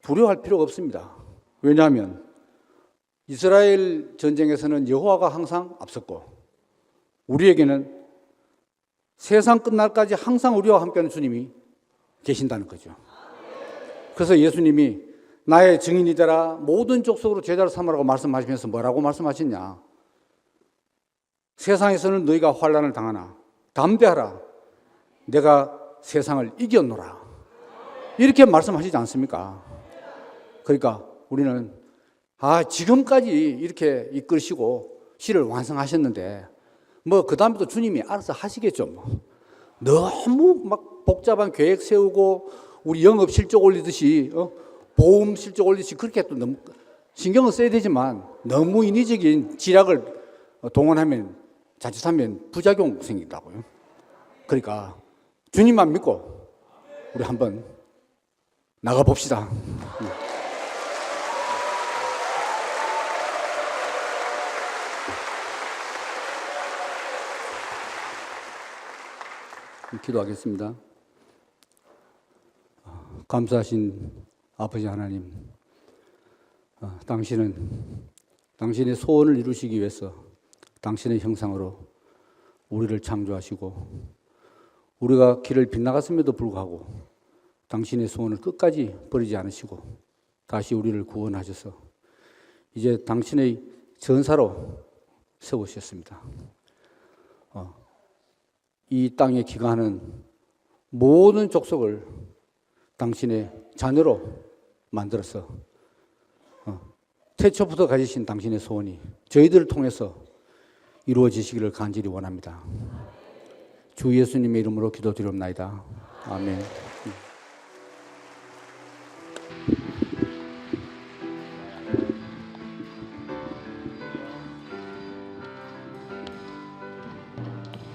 두려워할 필요가 없습니다. 왜냐하면 이스라엘 전쟁에서는 여호와가 항상 앞섰고 우리에게는 세상 끝날까지 항상 우리와 함께하는 주님이 계신다는 거죠. 그래서 예수님이 나의 증인이 되라, 모든 족속으로 제자를 삼으라고 말씀하시면서 뭐라고 말씀하셨냐? 세상에서는 너희가 환난을 당하나 담대하라, 내가 세상을 이겼노라, 이렇게 말씀하시지 않습니까? 그러니까 우리는 지금까지 이렇게 이끌시고 시를 완성하셨는데 뭐 그 다음부터 주님이 알아서 하시겠죠. 뭐. 너무 막 복잡한 계획 세우고 우리 영업 실적 올리듯이 보험 실적 올리듯이 그렇게 또 너무 신경을 써야 되지만 너무 인위적인 지략을 동원하면 자칫하면 부작용 생긴다고요. 그러니까 주님만 믿고 우리 한번 나가 봅시다. 기도하겠습니다. 감사하신 아버지 하나님, 당신은 당신의 소원을 이루시기 위해서 당신의 형상으로 우리를 창조하시고 우리가 길을 빗나갔음에도 불구하고 당신의 소원을 끝까지 버리지 않으시고 다시 우리를 구원하셔서 이제 당신의 전사로 세우셨습니다. 이 땅에 기가하는 모든 족속을 당신의 자녀로 만들어서 태초부터 가지신 당신의 소원이 저희들을 통해서 이루어지시기를 간절히 원합니다. 주 예수님의 이름으로 기도드리옵나이다. 아멘.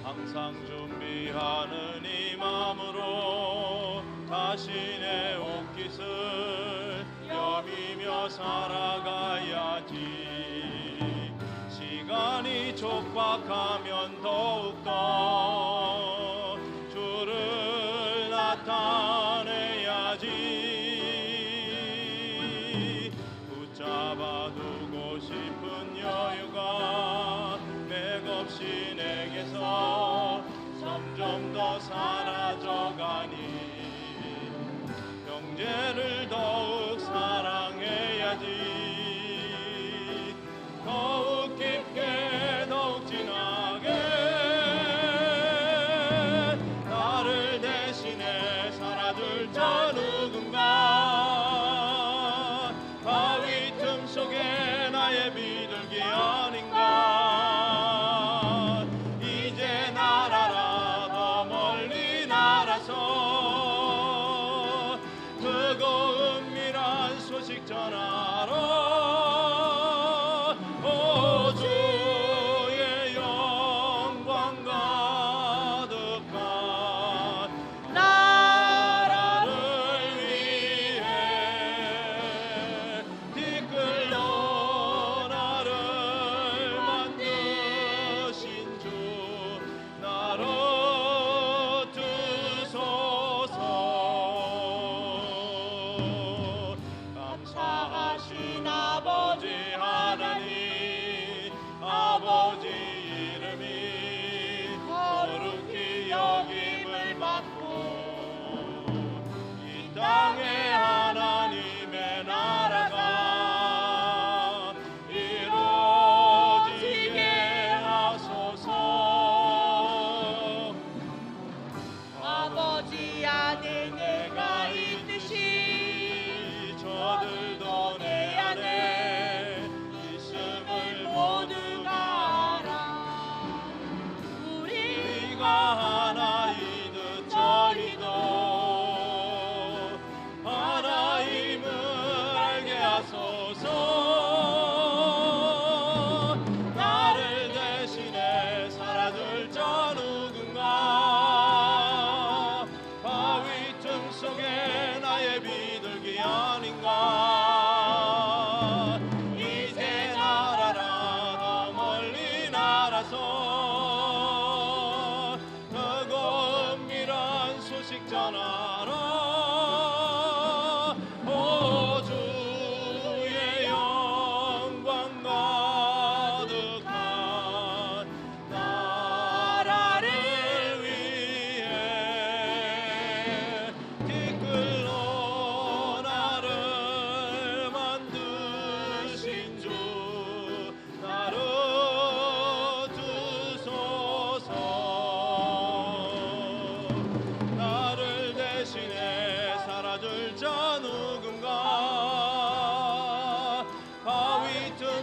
항상 준비하는 이 마음으로 자신의 옷깃을 여미며 살아가야지. 시간이 촉박하면 더욱더 주를 나타내야지. 붙잡아 두고 싶은 여유가 맥없이 내게서 점점 더 사라져가니 형제를 더욱 사랑해야지. 더욱 깊게 더욱 진하게 나를 대신해 살아줄 저 누군가. 바위 틈 속에 나의 비둘기 아닌가. 이제 날아라 더 멀리 날아서 뜨거운 미라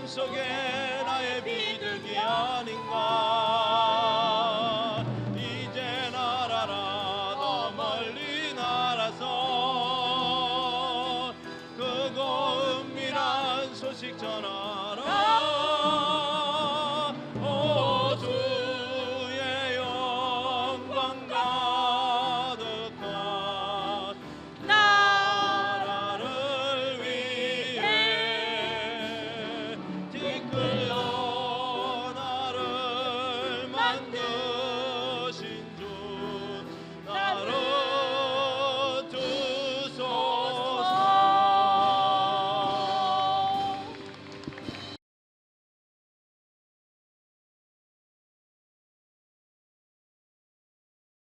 틈 속에 나의 비둘기 아닌가. 이제 날아라 더 멀리 날아서 크고 은밀한 소식 전하